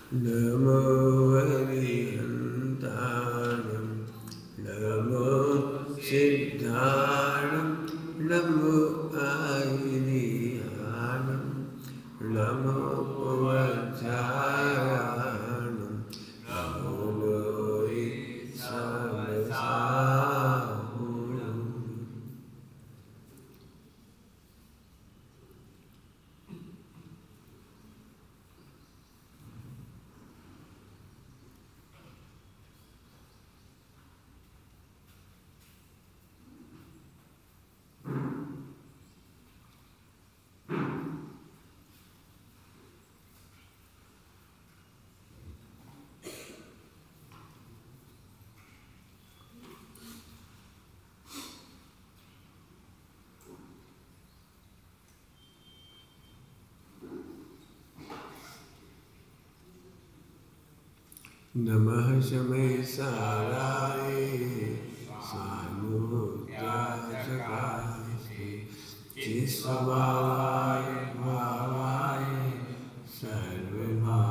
नमो हरिहन्ताणं नमो सिद्धाणं नमो आयिर्याणं नमो वज्रायाणं नमो लोहित सामसाहुणम्। नमः शमै साराय सानुत्याजकाय चिस्वभावाय भावाय सर्वभावान्तराय।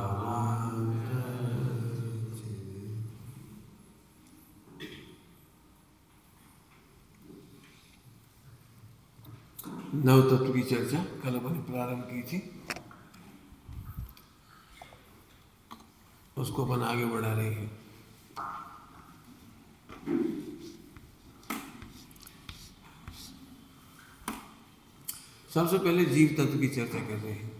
नव तत्व की चर्चा कल अपन प्रारंभ की थी, उसको अपन आगे बढ़ा रहे हैं। सबसे पहले जीव तत्व की चर्चा कर रहे हैं।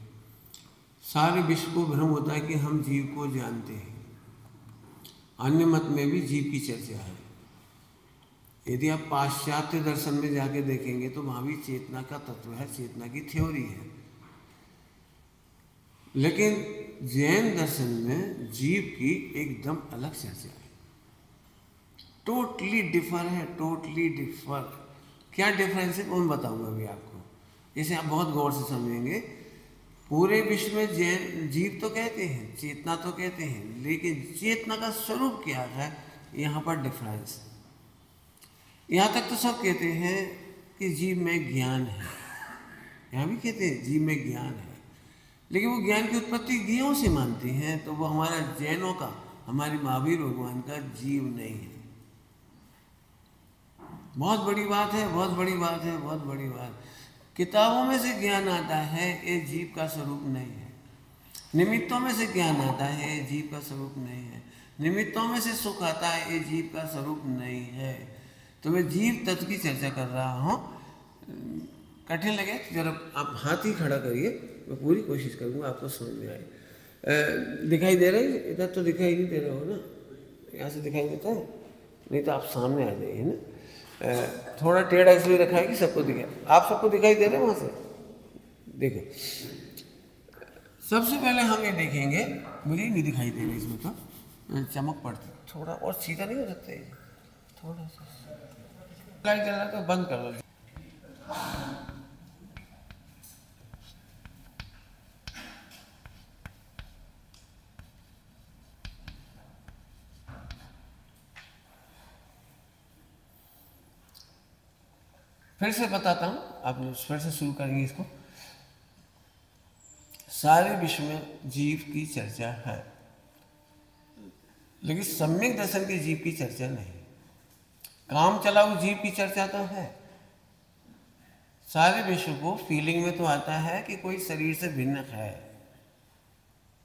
सारे विश्व को भ्रम होता है कि हम जीव को जानते हैं। अन्य मत में भी जीव की चर्चा है। यदि आप पाश्चात्य दर्शन में जाके देखेंगे तो वहां भी चेतना का तत्व है, चेतना की थ्योरी है। लेकिन जैन दर्शन में जीव की एकदम अलग चर्चा है। टोटली डिफर है, टोटली डिफर। क्या डिफरेंस है कौन बताऊंगा अभी आपको। जैसे आप बहुत गौर से समझेंगे, पूरे विश्व में जैन जीव तो कहते हैं, चेतना तो कहते हैं, लेकिन चेतना का स्वरूप क्या है, यहाँ पर डिफरेंस। यहाँ तक तो सब कहते हैं कि जीव में ज्ञान है, यहाँ भी कहते हैं जीव में ज्ञान है, लेकिन वो ज्ञान की उत्पत्ति ज्ञों से मानते हैं। तो वो हमारा जैनों का, हमारे महावीर भगवान का जीव नहीं है। बहुत बड़ी बात है, बहुत बड़ी बात है, बहुत बड़ी बात। किताबों में से ज्ञान आता है, ये जीव का स्वरूप नहीं है। निमित्तों में से ज्ञान आता है, ये जीव का स्वरूप नहीं है। निमित्तों में से सुख आता है, ये जीव का स्वरूप नहीं है। तो मैं जीव तत्व की चर्चा कर रहा हूँ। कठिन लगे जरा आप हाथ ही खड़ा करिए, मैं पूरी कोशिश करूँगा आपको समझ में आए। दिखाई दे रहा है? इधर तो दिखाई नहीं दे रहा हो ना, यहाँ से दिखाई देता है? नहीं तो आप सामने आ जाइए ना। थोड़ा टेढ़ा इसलिए रखा है कि सबको दिखाई, आप सबको दिखाई दे रहे हैं वहाँ से? देखो, सबसे पहले हम ये देखेंगे, मुझे नहीं दिखाई दे रहा इसमें, तो चमक पड़ती। थोड़ा और सीधा नहीं हो सकता है? थोड़ा सा लाइट जल रहा तो बंद कर दो। फिर से बताता हूँ, आप फिर से शुरू करेंगे इसको। सारे विश्व में जीव की चर्चा है, लेकिन सम्यक दर्शन के जीव की चर्चा नहीं। काम चलाऊ जीव की चर्चा तो है। सारे विश्व को फीलिंग में तो आता है कि कोई शरीर से भिन्न है,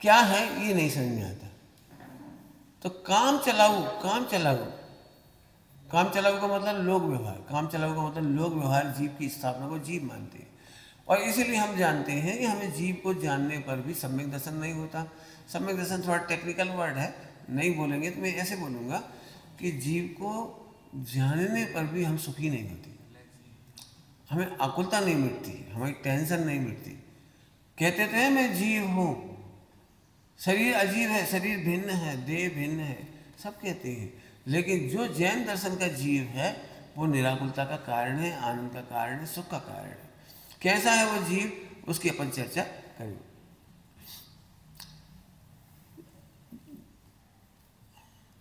क्या है ये नहीं समझ में आता। तो काम चलाऊ, काम चलाऊ, काम चलाऊ का मतलब लोक व्यवहार, काम चलाऊ का मतलब लोक व्यवहार जीव की स्थापना को जीव मानते हैं। और इसीलिए हम जानते हैं कि हमें जीव को जानने पर भी सम्यक दर्शन नहीं होता। सम्यक दर्शन थोड़ा टेक्निकल वर्ड है, नहीं बोलेंगे तो मैं ऐसे बोलूँगा कि जीव को जानने पर भी हम सुखी नहीं होते, हमें आकुलता नहीं मिटती, हमारी टेंशन नहीं मिटती। कहते थे मैं जीव हूँ, शरीर अजीब है, शरीर भिन्न है, देह भिन्न है, सब कहते हैं। लेकिन जो जैन दर्शन का जीव है वो निराकुलता का कारण है, आनंद का कारण है, सुख का कारण है। कैसा है वो जीव, उसकी अपन चर्चा करेंगे।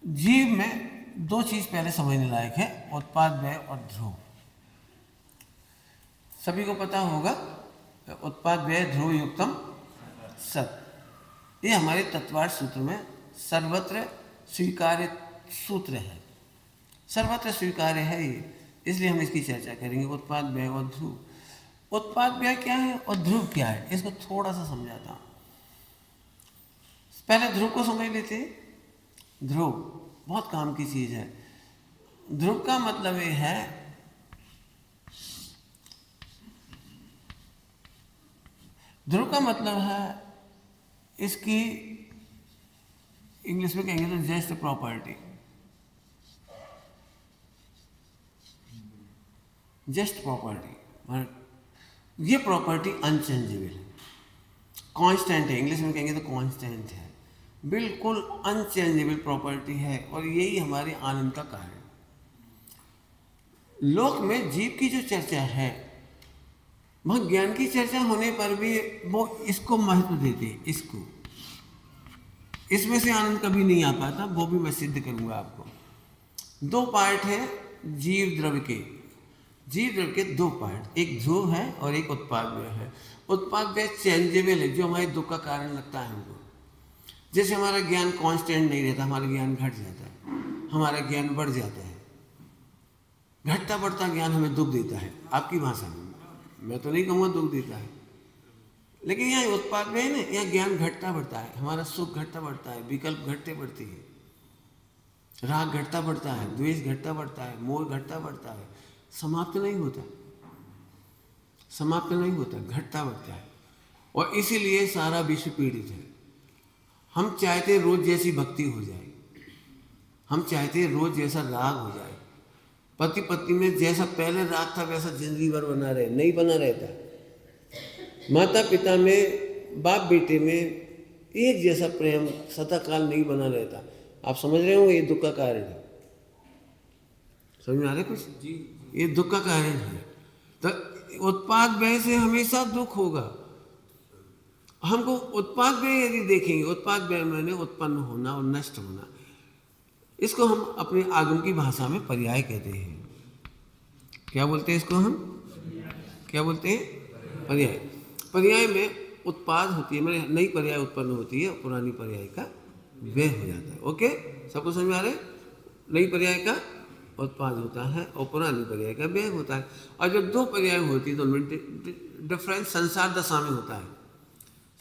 जीव में दो चीज पहले समझने लायक है, उत्पाद व्यय और ध्रुव। सभी को पता होगा उत्पाद व्यय ध्रुव युक्तम सत। ये हमारे तत्वार्थ सूत्र में सर्वत्र स्वीकार्य सूत्र है, सर्वत्र स्वीकार्य है ये, इसलिए हम इसकी चर्चा करेंगे। उत्पाद, व्यय और ध्रुव। उत्पाद व्यय क्या है और ध्रुव क्या है, इसको थोड़ा सा समझाता हूँ। पहले ध्रुव को समझ लेते हैं। ध्रुव बहुत काम की चीज है। ध्रुव का मतलब ये है, ध्रुव का मतलब है, इसकी इंग्लिश में कहेंगे तो जस्ट प्रॉपर्टी, जस्ट प्रॉपर्टी। ये प्रॉपर्टी अनचेंजेबल है, कांस्टेंट है, इंग्लिश में कहेंगे तो कांस्टेंट है, बिल्कुल अनचेंजेबल प्रॉपर्टी है, और यही हमारे आनंद का कारण है। लोक में जीव की जो चर्चा है, वह ज्ञान की चर्चा होने पर भी वो इसको महत्व देते हैं, इसको, इसमें से आनंद कभी नहीं आ पाता, वो भी मैं सिद्ध करूंगा आपको। दो पार्ट है जीव द्रव्य के, जीव द्रव्य के दो पार्ट, एक ध्रुव है और एक उत्पाद व्यय है। उत्पाद व्यय चेंजेबल है, जो हमारे दुख का कारण लगता है हमको। जैसे हमारा ज्ञान कांस्टेंट नहीं रहता, हमारा ज्ञान घट जाता है, हमारा ज्ञान बढ़ जाता है। घटता बढ़ता ज्ञान हमें दुख देता है, आपकी भाषा में, मैं तो नहीं कहूँगा दुख देता है, लेकिन यहाँ उत्पाद में है ना, यहाँ ज्ञान घटता बढ़ता है, हमारा सुख घटता बढ़ता है, विकल्प घटते बढ़ती है, राग घटता बढ़ता है, द्वेष घटता बढ़ता है, मोह घटता बढ़ता है, समाप्त नहीं होता, समाप्त नहीं होता, घटता बढ़ता है। और इसीलिए सारा विश्व पीड़ित है। हम चाहते रोज जैसी भक्ति हो जाए, हम चाहते रोज जैसा राग हो जाए, पति पत्नी में जैसा पहले राग था वैसा जिंदगी भर बना रहे, नहीं बना रहता। माता पिता में, बाप बेटे में एक जैसा प्रेम सदा काल नहीं बना रहता। आप समझ रहे हो, ये दुख का कारण है। समझ में आ रहा है कुछ जी? ये दुख का कारण है। तो उत्पाद व्यय से हमेशा दुख होगा। हमको उत्पाद व्यय यदि देखेंगे, उत्पाद व्यय मैंने उत्पन्न होना और नष्ट होना, इसको हम अपने आगम की भाषा में पर्याय कहते हैं। क्या बोलते हैं इसको हम? क्या बोलते हैं? पर्याय। पर्याय में उत्पाद होती है, मैंने नई पर्याय उत्पन्न होती है, पुरानी पर्याय का व्यय हो जाता है। ओके, सबको समझ में आ रहा है? नई पर्याय का उत्पाद होता है और पुरानी पर्याय का व्यय होता है। और जब दो पर्याय होती है तो उनमें डिफरेंस संसार दशा में होता है,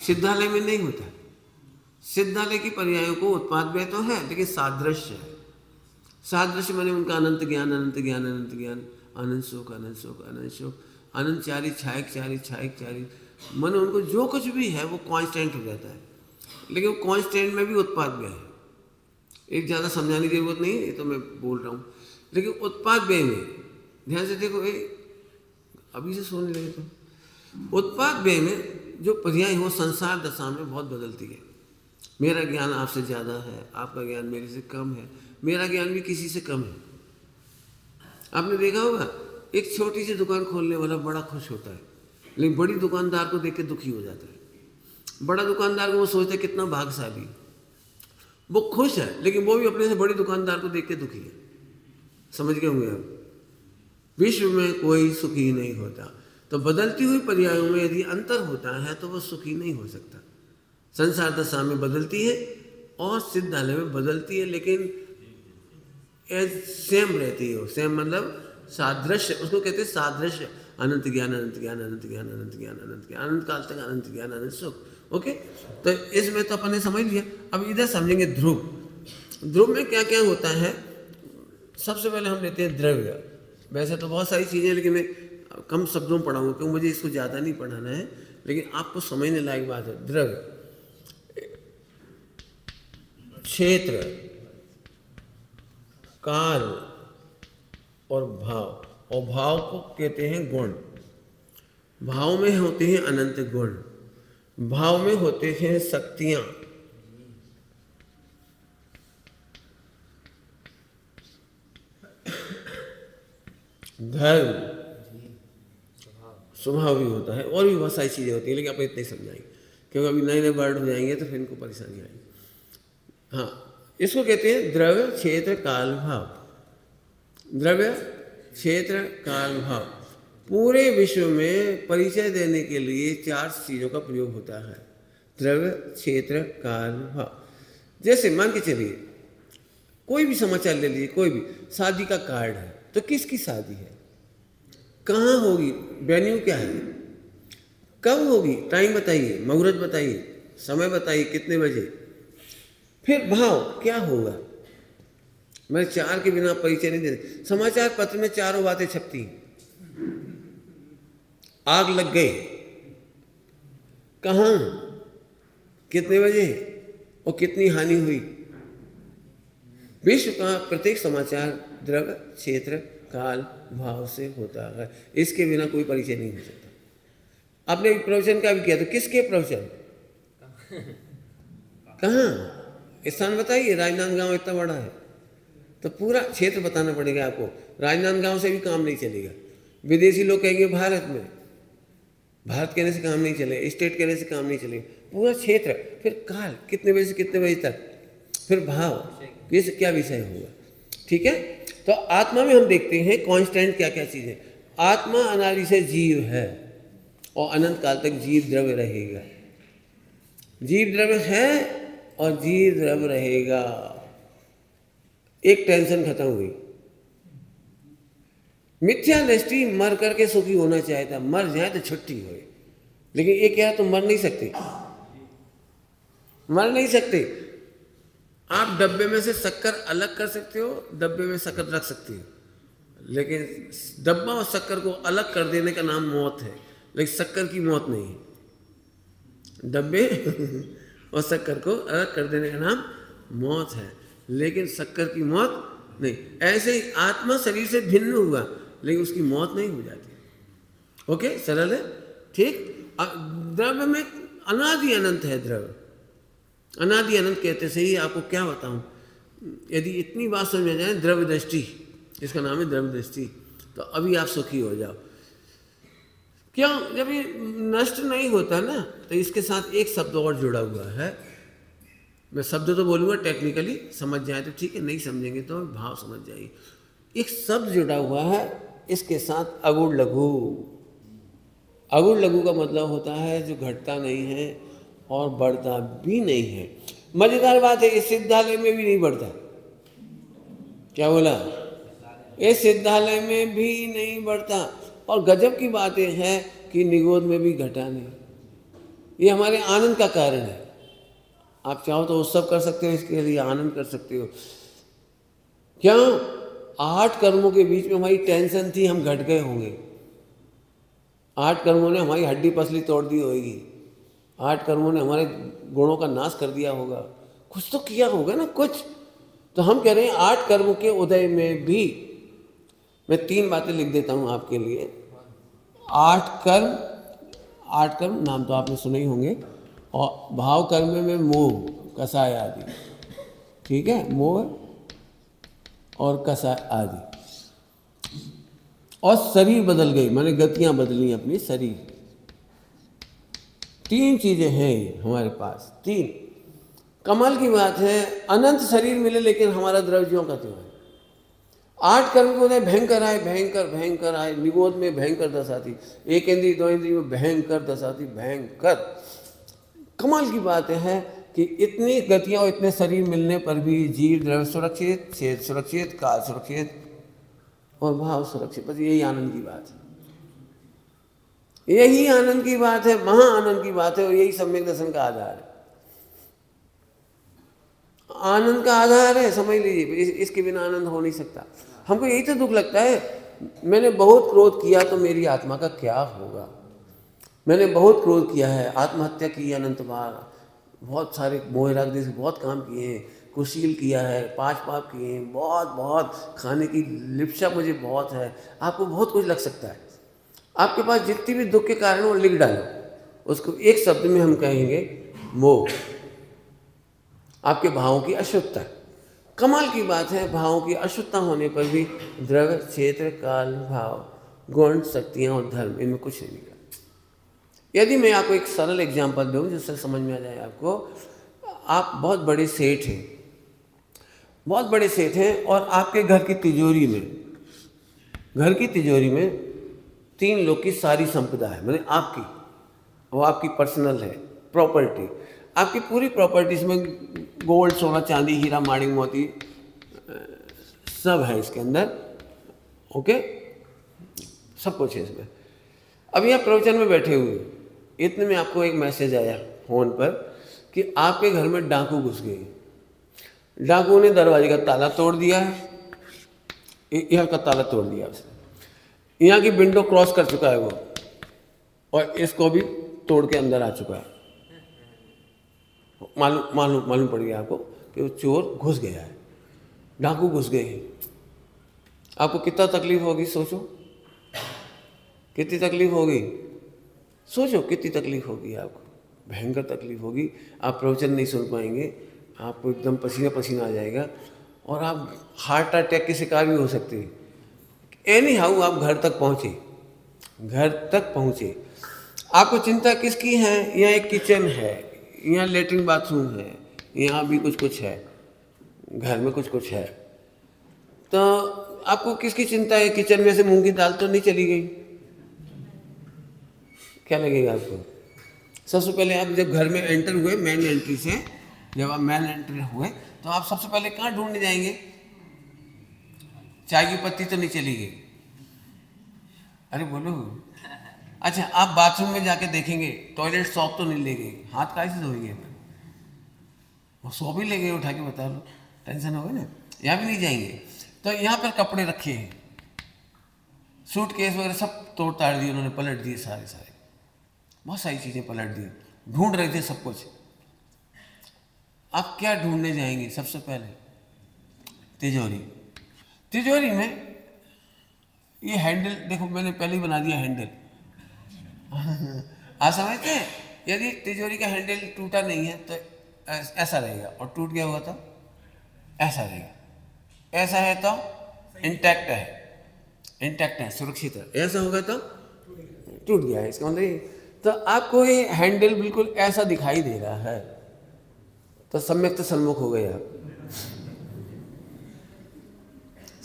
सिद्धालय में नहीं होता। सिद्धालय की पर्यायों को उत्पाद व्यय तो है, लेकिन सादृश्य है। सादृश्य माने उनका अनंत ज्ञान, अनंत ज्ञान, अनंत ज्ञान, अनंत शोक, अनंत शोक, अनंत शोक, अनंत चारी, छायक चारी, छायक चारी, मन उनको जो कुछ भी है वो कांस्टेंट हो जाता है। लेकिन वो कांस्टेंट में भी उत्पाद व्यय है। एक ज़्यादा समझाने की जरूरत नहीं है, ये तो मैं बोल रहा हूँ। लेकिन उत्पाद व्यय में ध्यान से देखो, अभी से सोने लगे तो उत्पाद व्यय में जो पर्याय हो संसार दशा में बहुत बदलती है। मेरा ज्ञान आपसे ज़्यादा है, आपका ज्ञान मेरे से कम है, मेरा ज्ञान भी किसी से कम है। आपने देखा होगा, एक छोटी सी दुकान खोलने वाला बड़ा खुश होता है, लेकिन बड़ी दुकानदार को देख के दुखी हो जाता है। बड़ा दुकानदार को वो सोचता है कितना भाग्यशाली, वो खुश है, लेकिन वो भी अपने से बड़ी दुकानदार को देख के दुखी है। समझ गए होंगे आप? विश्व में कोई सुखी नहीं होता। तो बदलती हुई पर्यायों में यदि अंतर होता है तो वो सुखी नहीं हो सकता। संसार दशा में बदलती है और सिद्धालय में बदलती है, लेकिन सेम रहती है। सेम मतलब सादृश्य, उसको कहते हैं सादृश्य। अनंत ज्ञान, अनंत ज्ञान, अनंत ज्ञान, अनंत ज्ञान, अनंत ज्ञान, अनंत काल तक अनंत ज्ञान, अनंत सुख। ओके, तो इसमें तो अपन ने समझ लिया। अब इधर समझेंगे ध्रुव। ध्रुव में क्या क्या होता है? सबसे पहले हम लेते हैं द्रव्य। वैसे तो बहुत सारी चीज़ें, लेकिन मैं कम शब्दों में पढ़ाऊंगा क्योंकि मुझे इसको ज़्यादा नहीं पढ़ाना है, लेकिन आपको समझने लायक बात है। द्रव्य, क्षेत्र, काल और भाव। और भाव को कहते हैं गुण। भाव में होते हैं अनंत गुण, भाव में होते हैं शक्तियां। धर्म, स्वभाव भी होता है, और भी बहुत सारी चीज़ें होती हैं, लेकिन आप इतने समझाएंगे क्योंकि अभी नए नए वर्ड हो जाएंगे तो फिर इनको परेशानी आएगी। हाँ, इसको कहते हैं द्रव्य, क्षेत्र, काल, भाव। द्रव्य, क्षेत्र, काल, भाव। पूरे विश्व में परिचय देने के लिए चार चीज़ों का प्रयोग होता है। द्रव्य क्षेत्र काल भाव। जैसे मान के चलिए कोई भी समाचार ले लीजिए, कोई भी शादी का कार्ड है तो किसकी शादी है, कहाँ होगी, वेन्यू क्या है, कब होगी, टाइम बताइए, मुहूर्त बताइए, समय बताइए, कितने बजे। फिर भाव क्या होगा। मैं चार के बिना परिचय नहीं देते। समाचार पत्र में चारों बातें छपती हैं। आग लग गई, कहाँ, कितने बजे और कितनी हानि हुई। विश्व का प्रत्येक समाचार द्रव्य क्षेत्र काल भाव से होता है। इसके बिना कोई परिचय नहीं हो सकता। आपने प्रवचन का भी किया तो किसके प्रवचन, कहाँ, स्थान बताइए। राजनांदगांव इतना बड़ा है तो पूरा क्षेत्र बताना पड़ेगा आपको। राजनांदगांव से भी काम नहीं चलेगा। विदेशी लोग कहेंगे भारत में, भारत कहने से काम नहीं चलेगा, स्टेट कहने से काम नहीं चलेगा, पूरा क्षेत्र। फिर काल, कितने बजे से कितने बजे तक, फिर भाव, ये क्या विषय होगा। ठीक है, तो आत्मा में हम देखते हैं कांस्टेंट क्या क्या चीज़ें। आत्मा अनादि से जीव है और अनंत काल तक जीव द्रव्य रहेगा। जीव द्रव्य है और जीव द्रव्य रहेगा। एक टेंशन खत्म हुई। मिथ्या दृष्टि मर करके सुखी होना चाहता, मर जाए तो छुट्टी हो, लेकिन ये क्या, तुम मर नहीं सकते, मर नहीं सकते। आप डब्बे में से शक्कर अलग कर सकते हो, डब्बे में शक्कर रख सकते हो, लेकिन डब्बा और शक्कर को अलग कर देने का नाम मौत है, लेकिन शक्कर की मौत नहीं है। डब्बे और शक्कर को अलग कर देने का नाम मौत है, लेकिन शक्कर की मौत नहीं। ऐसे ही आत्मा शरीर से भिन्न हुआ, लेकिन उसकी मौत नहीं हो जाती। ओके, सरल है, ठीक। द्रव्य में अनादि अनंत है। द्रव्य अनादि अनंत कहते से ही आपको क्या बताऊं, यदि इतनी बात समझ में जाए, द्रव्य दृष्टि, इसका नाम है द्रव्य दृष्टि, तो अभी आप सुखी हो जाओ। क्यों, जब ये नष्ट नहीं होता ना, तो इसके साथ एक शब्द और जुड़ा हुआ है। मैं शब्द तो बोलूँगा, टेक्निकली समझ जाए तो ठीक है, नहीं समझेंगे तो भाव समझ जाइए। एक शब्द जुड़ा हुआ है इसके साथ, अगुण लघु। अगुण लघु का मतलब होता है जो घटता नहीं है और बढ़ता भी नहीं है। मजेदार बात है, इस सिद्धालय में भी नहीं बढ़ता। क्या बोला, इस सिद्धालय में भी नहीं बढ़ता। और गजब की बात यह है कि निगोद में भी घटा नहीं। ये हमारे आनंद का कारण है। आप चाहो तो उत्सव कर सकते हो, इसके लिए आनंद कर सकते हो। क्यों, 8 कर्मों के बीच में हमारी टेंशन थी, हम घट गए होंगे। 8 कर्मों ने हमारी हड्डी पसली तोड़ दी होगी। 8 कर्मों ने हमारे गुणों का नाश कर दिया होगा। कुछ तो किया होगा ना, कुछ तो। हम कह रहे हैं 8 कर्म के उदय में भी, मैं 3 बातें लिख देता हूं आपके लिए। 8 कर्म नाम तो आपने सुने ही होंगे। और भाव कर्म में मोह, कसाय आदि, ठीक है, मोह और कसाय आदि। और शरीर बदल गई, माने गतियां बदली अपनी शरीर। 3 चीजें हैं हमारे पास, 3। कमाल की बात है, अनंत शरीर मिले लेकिन हमारा द्रव्य ज्यों का त्यों है। 8 कर्म को भयंकर आए, भयंकर आए। निगोद में भयंकर दशा थी, 1 इंद्रिय 2 इंद्रिय में भयंकर दशा थी, भयंकर। कमाल की बात है कि इतनी गतियां और इतने शरीर मिलने पर भी जीव द्रव्य सुरक्षित, क्षेत्र सुरक्षित, काल सुरक्षित और भाव सुरक्षित। बस यही आनंद की बात है, यही आनंद की बात है, महा आनंद की बात है। और यही सम्यक दर्शन का आधार है, आनंद का आधार है, समझ लीजिए। इसके बिना आनंद हो नहीं सकता। हमको यही तो दुख लगता है, मैंने बहुत क्रोध किया तो मेरी आत्मा का क्या होगा। मैंने बहुत क्रोध किया है, आत्महत्या की अनंत बार, बहुत सारे मोह राग जैसे बहुत काम किए हैं, कुशील किया है, 5 पाप किए हैं, बहुत खाने की लिप्सा मुझे बहुत है। आपको बहुत कुछ लग सकता है। आपके पास जितनी भी दुख के कारण वो लिख डालो, उसको एक शब्द में हम कहेंगे मोह। आपके भावों की अशुद्धता। कमाल की बात है, भावों की अशुद्धता होने पर भी द्रव्य, क्षेत्र, काल, भाव, गुण, शक्तियाँ और धर्म, इनमें कुछ नहीं निकला। यदि मैं आपको एक सरल एग्जाम्पल दूँ जिससे समझ में आ जाए आपको। आप बहुत बड़े सेठ हैं, बहुत बड़े सेठ हैं, और आपके घर की तिजोरी में 3 लोग की सारी संपदा है, मैंने आपकी, वो आपकी पर्सनल है, प्रॉपर्टी, आपकी पूरी प्रॉपर्टी, इसमें गोल्ड, सोना, चांदी, हीरा, माणिक, मोती सब है इसके अंदर। ओके, सब कुछ है इसमें। अभी आप प्रवचन में बैठे हुए, इतने में आपको एक मैसेज आया फ़ोन पर कि आपके घर में डाकू घुस गए। डाकू ने दरवाजे का ताला तोड़ दिया है, यहाँ का ताला तोड़ दिया उसने, यहाँ की विंडो क्रॉस कर चुका है वो, और इसको भी तोड़ के अंदर आ चुका है। मालूम पड़ गया आपको कि वो चोर घुस गया है, डाकू घुस गए हैं। आपको कितना तकलीफ होगी, सोचो कितनी तकलीफ होगी, सोचो कितनी तकलीफ होगी आपको, भयंकर तकलीफ होगी। आप प्रवचन नहीं सुन पाएंगे, आपको एकदम पसीना पसीना आ जाएगा, और आप हार्ट अटैक के शिकार भी हो सकते हैं। एनी हाउ आप घर तक पहुँचे, आपको चिंता किसकी है? यहाँ एक किचन है, यहाँ लेटरिन बाथरूम है, यहाँ भी कुछ है, घर में कुछ है, तो आपको किसकी चिंता है? किचन में से मूंग की दाल तो नहीं चली गई? क्या लगेगा आपको? सबसे पहले आप जब घर में एंटर हुए, मेन एंट्री से जब आप मेन एंट्री हुए, तो आप सबसे पहले कहाँ ढूंढने जाएंगे? चाय की पत्ती तो नहीं चली गई? अरे बोलो। अच्छा, आप बाथरूम में जाके देखेंगे टॉयलेट सॉप तो नहीं ले गई, हाथ काहे से धोएंगे? वो सॉप ही ले गए उठा के, बता लो, टेंशन हो गई ना। यहाँ भी नहीं जाएंगे, तो यहाँ पर कपड़े रखे हैं, सूटकेस वगैरह सब तोड़ ताड़ दिए उन्होंने, पलट दिए सारे, बहुत सारी चीज़ें पलट दी, ढूंढ रहे थे सब कुछ। आप क्या ढूंढने जाएंगे? सबसे पहले तिजोरी में ये हैंडल देखो, मैंने पहले ही बना दिया हैंडल। आप समझते हैं? यदि तिजोरी का हैंडल टूटा नहीं है तो ऐसा रहेगा, और टूट गया होगा तो ऐसा रहेगा। ऐसा है तो इंटैक्ट है, सुरक्षित है। ऐसा होगा तो टूट गया है, इसका मतलब। तो आपको ये हैंडल बिल्कुल ऐसा दिखाई दे रहा है, तो सम्यक्त सन्मुख हो गए आप,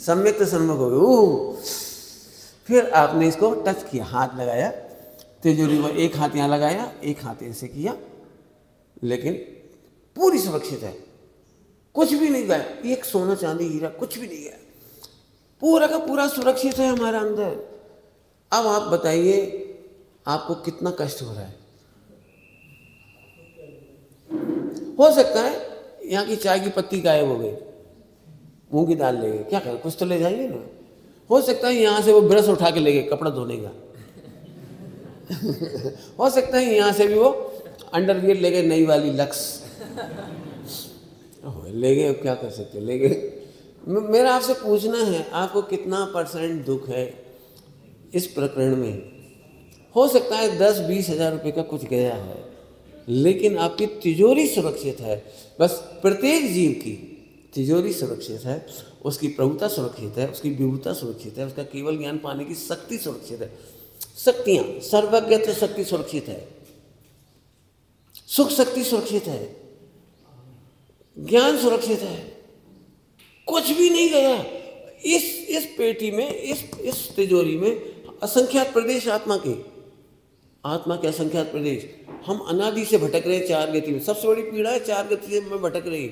सम्यक्त सन्मुख हो गए। फिर आपने इसको टच किया, हाथ लगाया तिजोरी को, एक हाथ यहाँ लगाया, एक हाथ ऐसे किया, लेकिन पूरी सुरक्षित है, कुछ भी नहीं गया, एक सोना चांदी हीरा कुछ भी नहीं गया, पूरा का पूरा सुरक्षित है हमारा अंदर। अब आप बताइए आपको कितना कष्ट हो रहा है? हो सकता है यहाँ की चाय की पत्ती गायब हो गई, मूंग की दाल ले गए, क्या करें, कुछ तो ले जाइए ना। हो सकता है यहाँ से वो ब्रश उठा के ले गए कपड़ा धोने का। हो सकता है यहाँ से भी वो अंडरवियर ले गए, नई वाली लक्स ले गए, क्या कर सकते, ले गए। मेरा आपसे पूछना है, आपको कितना % दुख है इस प्रकरण में? हो सकता है 10-20 हज़ार रुपये का कुछ गया है, लेकिन आपकी तिजोरी सुरक्षित है। बस प्रत्येक जीव की तिजोरी सुरक्षित है, उसकी प्रभुता सुरक्षित है, उसकी विभुता सुरक्षित है, उसका केवल ज्ञान पाने की शक्ति सुरक्षित है। शक्तियाँ, सर्वज्ञत्व शक्ति सुरक्षित है, सुख शक्ति सुरक्षित है, ज्ञान सुरक्षित है, कुछ भी नहीं गया। इस पेटी में, इस तिजोरी में असंख्यात प्रदेश आत्मा के असंख्यात प्रदेश। हम अनादि से भटक रहे हैं 4 गति में, सबसे बड़ी पीड़ा है 4 गति से मैं भटक रही।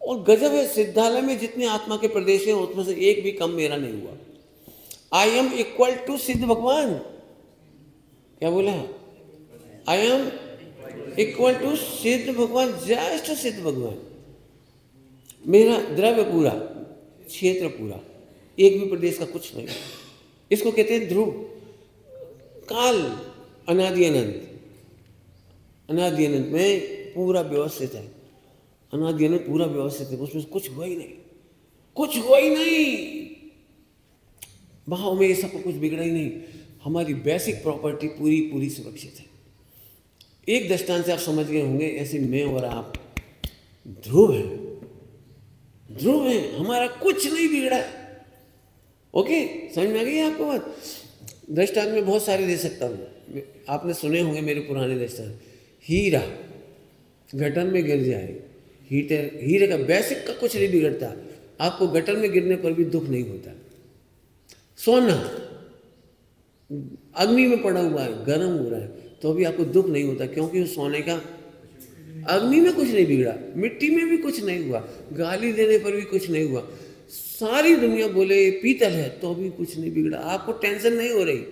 और गजब है, सिद्धालय में जितने आत्मा के प्रदेश हैं उसमें से एक भी कम मेरा नहीं हुआ। आई एम इक्वल टू सिद्ध भगवान। क्या बोला? आई एम इक्वल टू सिद्ध भगवान, जस्ट सिद्ध भगवान। मेरा द्रव्य पूरा, क्षेत्र पूरा, एक भी प्रदेश का कुछ नहीं। इसको कहते हैं ध्रुव। काल अनादि अनंत, अनादि अनंत में पूरा व्यवस्थित है, अनादि अनंत पूरा व्यवस्थित है, उसमें कुछ हुआ ही नहीं, कुछ हुआ ही नहीं। भाव में ये सब कुछ बिगड़ा ही नहीं। हमारी बेसिक प्रॉपर्टी पूरी सुरक्षित है। एक दृष्टांत से आप समझ गए होंगे, ऐसे मैं और आप ध्रुव है, हमारा कुछ नहीं बिगड़ा है। ओके, समझ में आ गई आपको बात? दृष्टांत में बहुत सारे दे सकता हूँ, आपने सुने होंगे मेरे पुराने दृष्टांत। हीरा गटर में गिर जाए, हीरे का बेसिक का कुछ नहीं बिगड़ता, आपको गटर में गिरने पर भी दुख नहीं होता। सोना अग्नि में पड़ा हुआ है, गर्म हो रहा है, तो भी आपको दुख नहीं होता, क्योंकि उस सोने का अग्नि में कुछ नहीं बिगड़ा, मिट्टी में भी कुछ नहीं हुआ, गाली देने पर भी कुछ नहीं हुआ, सारी दुनिया बोले पीतल है तो भी कुछ नहीं बिगड़ा। आपको टेंशन नहीं हो रही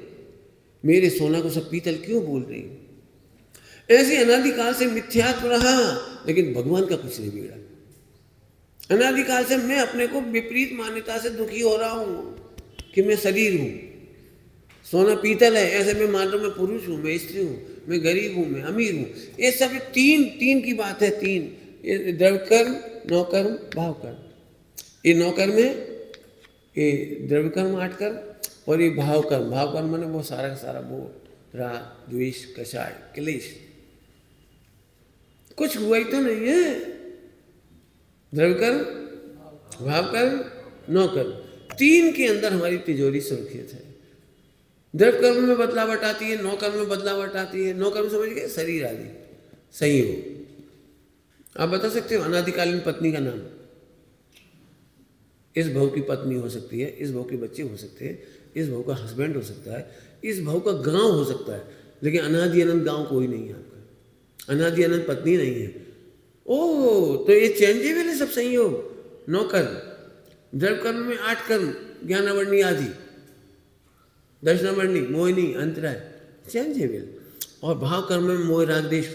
मेरे सोना को सब पीतल क्यों बोल रही। ऐसे अनादिकाल से मिथ्यात्व रहा, लेकिन भगवान का कुछ नहीं बिगड़ा। अनादिकाल से मैं अपने को विपरीत मान्यता से दुखी हो रहा हूँ कि मैं शरीर हूँ, सोना पीतल है, ऐसे मैं मान लो मैं पुरुष हूँ, मैं स्त्री हूँ, मैं गरीब हूँ, मैं अमीर हूँ। ये सब तीन की बात है। तीन, ये द्रव्यकर्म, नौकर्म, भावकर्म। ये नौकर्म है, ये द्रव्यकर्म 8 कर्म, और ये भावकर्म। भावकर्म माने वो सारा का सारा वो राग द्वेष कषाय क्लेश, कुछ हुआ ही तो नहीं है। द्रव्यकर्म, भावकर्म, नौकर्म, 3 के अंदर हमारी तिजोरी सुरक्षित है। द्रव्यकर्म में बदलावट आती है, नौकर्म में बदलावट आती है। नौकर्म समझ गए, शरीर आदि सही हो। आप बता सकते हो अनादिकालीन पत्नी का नाम? इस भाव की पत्नी हो सकती है, इस भाव के बच्चे हो सकते हैं, इस भाव का हस्बैंड हो सकता है, इस भाव का गांव हो सकता है, लेकिन अनादि अनंत गांव कोई नहीं है आपका, अनादि अनंत पत्नी नहीं है। ओह, तो ये चेंजेबल है सब संयोग। नौकर्म, द्रव्यकर्म में 8 कर्म, ज्ञानावर्णी आदि, दर्शनावर्णी, मोहिनी, अंतराय, चेंजेबल। और भाव कर्म में मोह राग देश,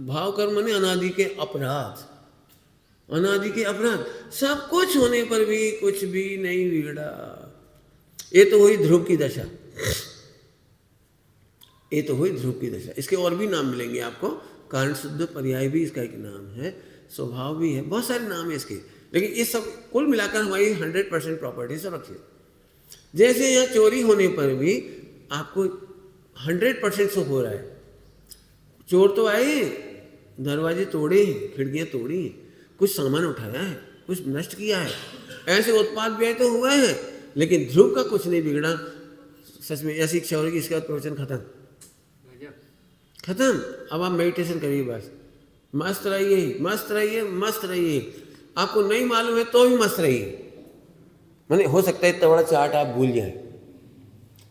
भाव कर्म ने अनादि के अपराध, अनादि के अपराध, सब कुछ होने पर भी कुछ भी नहीं बिगड़ा। ये तो हुई ध्रुव की दशा, ये तो हुई ध्रुव की दशा। इसके और भी नाम मिलेंगे आपको, कारण शुद्ध पर्याय भी इसका एक नाम है, स्वभाव भी है, बहुत सारे नाम है इसके। लेकिन ये सब कुल मिलाकर हमारी 100% प्रॉपर्टी सुरक्षित। जैसे यहाँ चोरी होने पर भी आपको 100% सुख हो रहा है। चोर तो आए, दरवाजे तोड़े, खिड़कियाँ तोड़ी, कुछ सामान उठाया है, कुछ नष्ट किया है, ऐसे उत्पाद व्यय तो हुए हैं, लेकिन ध्रुव का कुछ नहीं बिगड़ा। सच में ऐसी इच्छा हो रही कि इसका प्रवचन खत्म खत्म। अब आप मेडिटेशन करिए, बस मस्त रहिए, मस्त रहिए, मस्त रहिए। आपको नहीं मालूम है तो भी मस्त रहिए। मैंने हो सकता है इतना बड़ा चार्ट आप भूल जाएं,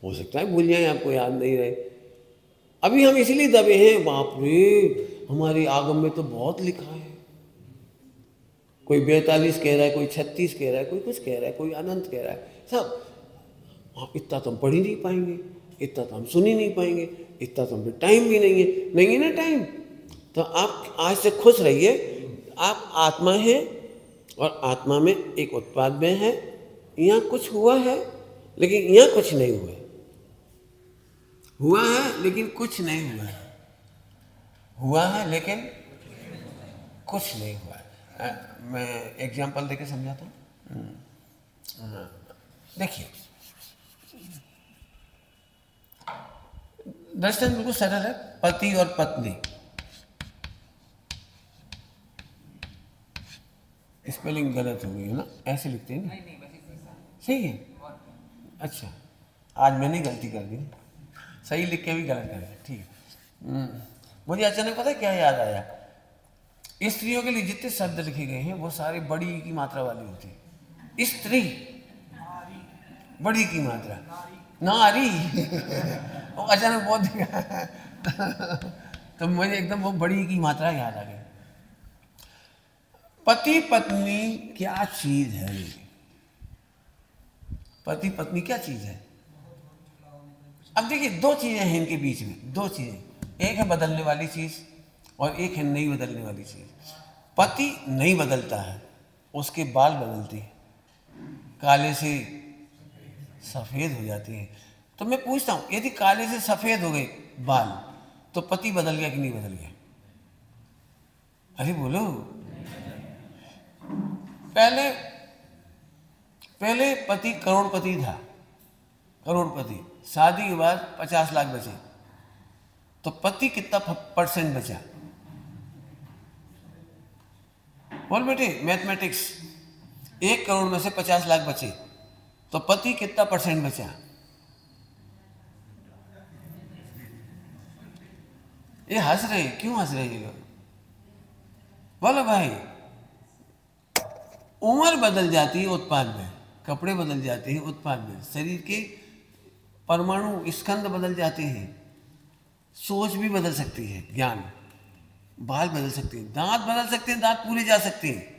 हो सकता है भूल जाएं, आपको याद नहीं रहे। अभी हम इसलिए दबे हैं, बाप रे हमारे आगम में तो बहुत लिखा है, कोई 42 कह रहा है, कोई 36 कह रहा है, कोई कुछ कह रहा है, कोई अनंत कह रहा है। सब आप इतना तो हम पढ़ ही नहीं पाएंगे, इतना तो हम सुन ही नहीं पाएंगे, इतना तो हम टाइम भी नहीं है ना टाइम। तो आप आज से खुश रहिए, आप आत्मा हैं और आत्मा में एक उत्पाद में है। यहाँ कुछ हुआ है लेकिन यहाँ कुछ नहीं हुआ है, हुआ है लेकिन कुछ नहीं हुआ है, हुआ है लेकिन कुछ नहीं हुआ है। मैं एग्जाम्पल देके समझाता हूँ। देखिए, दर्शन बिल्कुल सरल है। पति और पत्नी, स्पेलिंग गलत हो गई है ना, ऐसे लिखते हैं ना? सही है, अच्छा आज मैंने गलती कर दी, सही लिख के भी गलत कर दिया, ठीक है। मुझे अचानक पता है क्या याद आया, स्त्रियों के लिए जितने शब्द लिखे गए हैं वो सारे बड़ी की मात्रा वाले होते हैं। स्त्री बड़ी की मात्रा, नारी वो अचानक बहुत तो मुझे एकदम वो बड़ी की मात्रा याद आ गई। पति पत्नी क्या चीज है? पति पत्नी क्या चीज है? अब देखिए, 2 चीजें हैं इनके बीच में, 2 चीजें, एक है बदलने वाली चीज और एक है नहीं बदलने वाली चीज। पति नहीं बदलता है, उसके बाल बदलते हैं, काले से सफेद हो जाते हैं। तो मैं पूछता हूं, यदि काले से सफेद हो गए बाल तो पति बदल गया कि नहीं बदल गया? अरे बोलो। पहले पति करोड़पति था, करोड़पति, शादी के बाद 50 लाख बचे, तो पति कितना % बचा? बोल बेटे मैथमेटिक्स, 1 करोड़ में से 50 लाख बचे तो पति कितना % बचा? ये हंस रहे, क्यों हंस रहे लोग? बोलो भाई। उम्र बदल जाती है उत्पाद में, कपड़े बदल जाते हैं उत्पाद में, शरीर के परमाणु स्कंद बदल जाते हैं, सोच भी बदल सकती है, ज्ञान। बाल बदल सकते हैं, दांत बदल सकते हैं, दांत पूरे जा सकते हैं,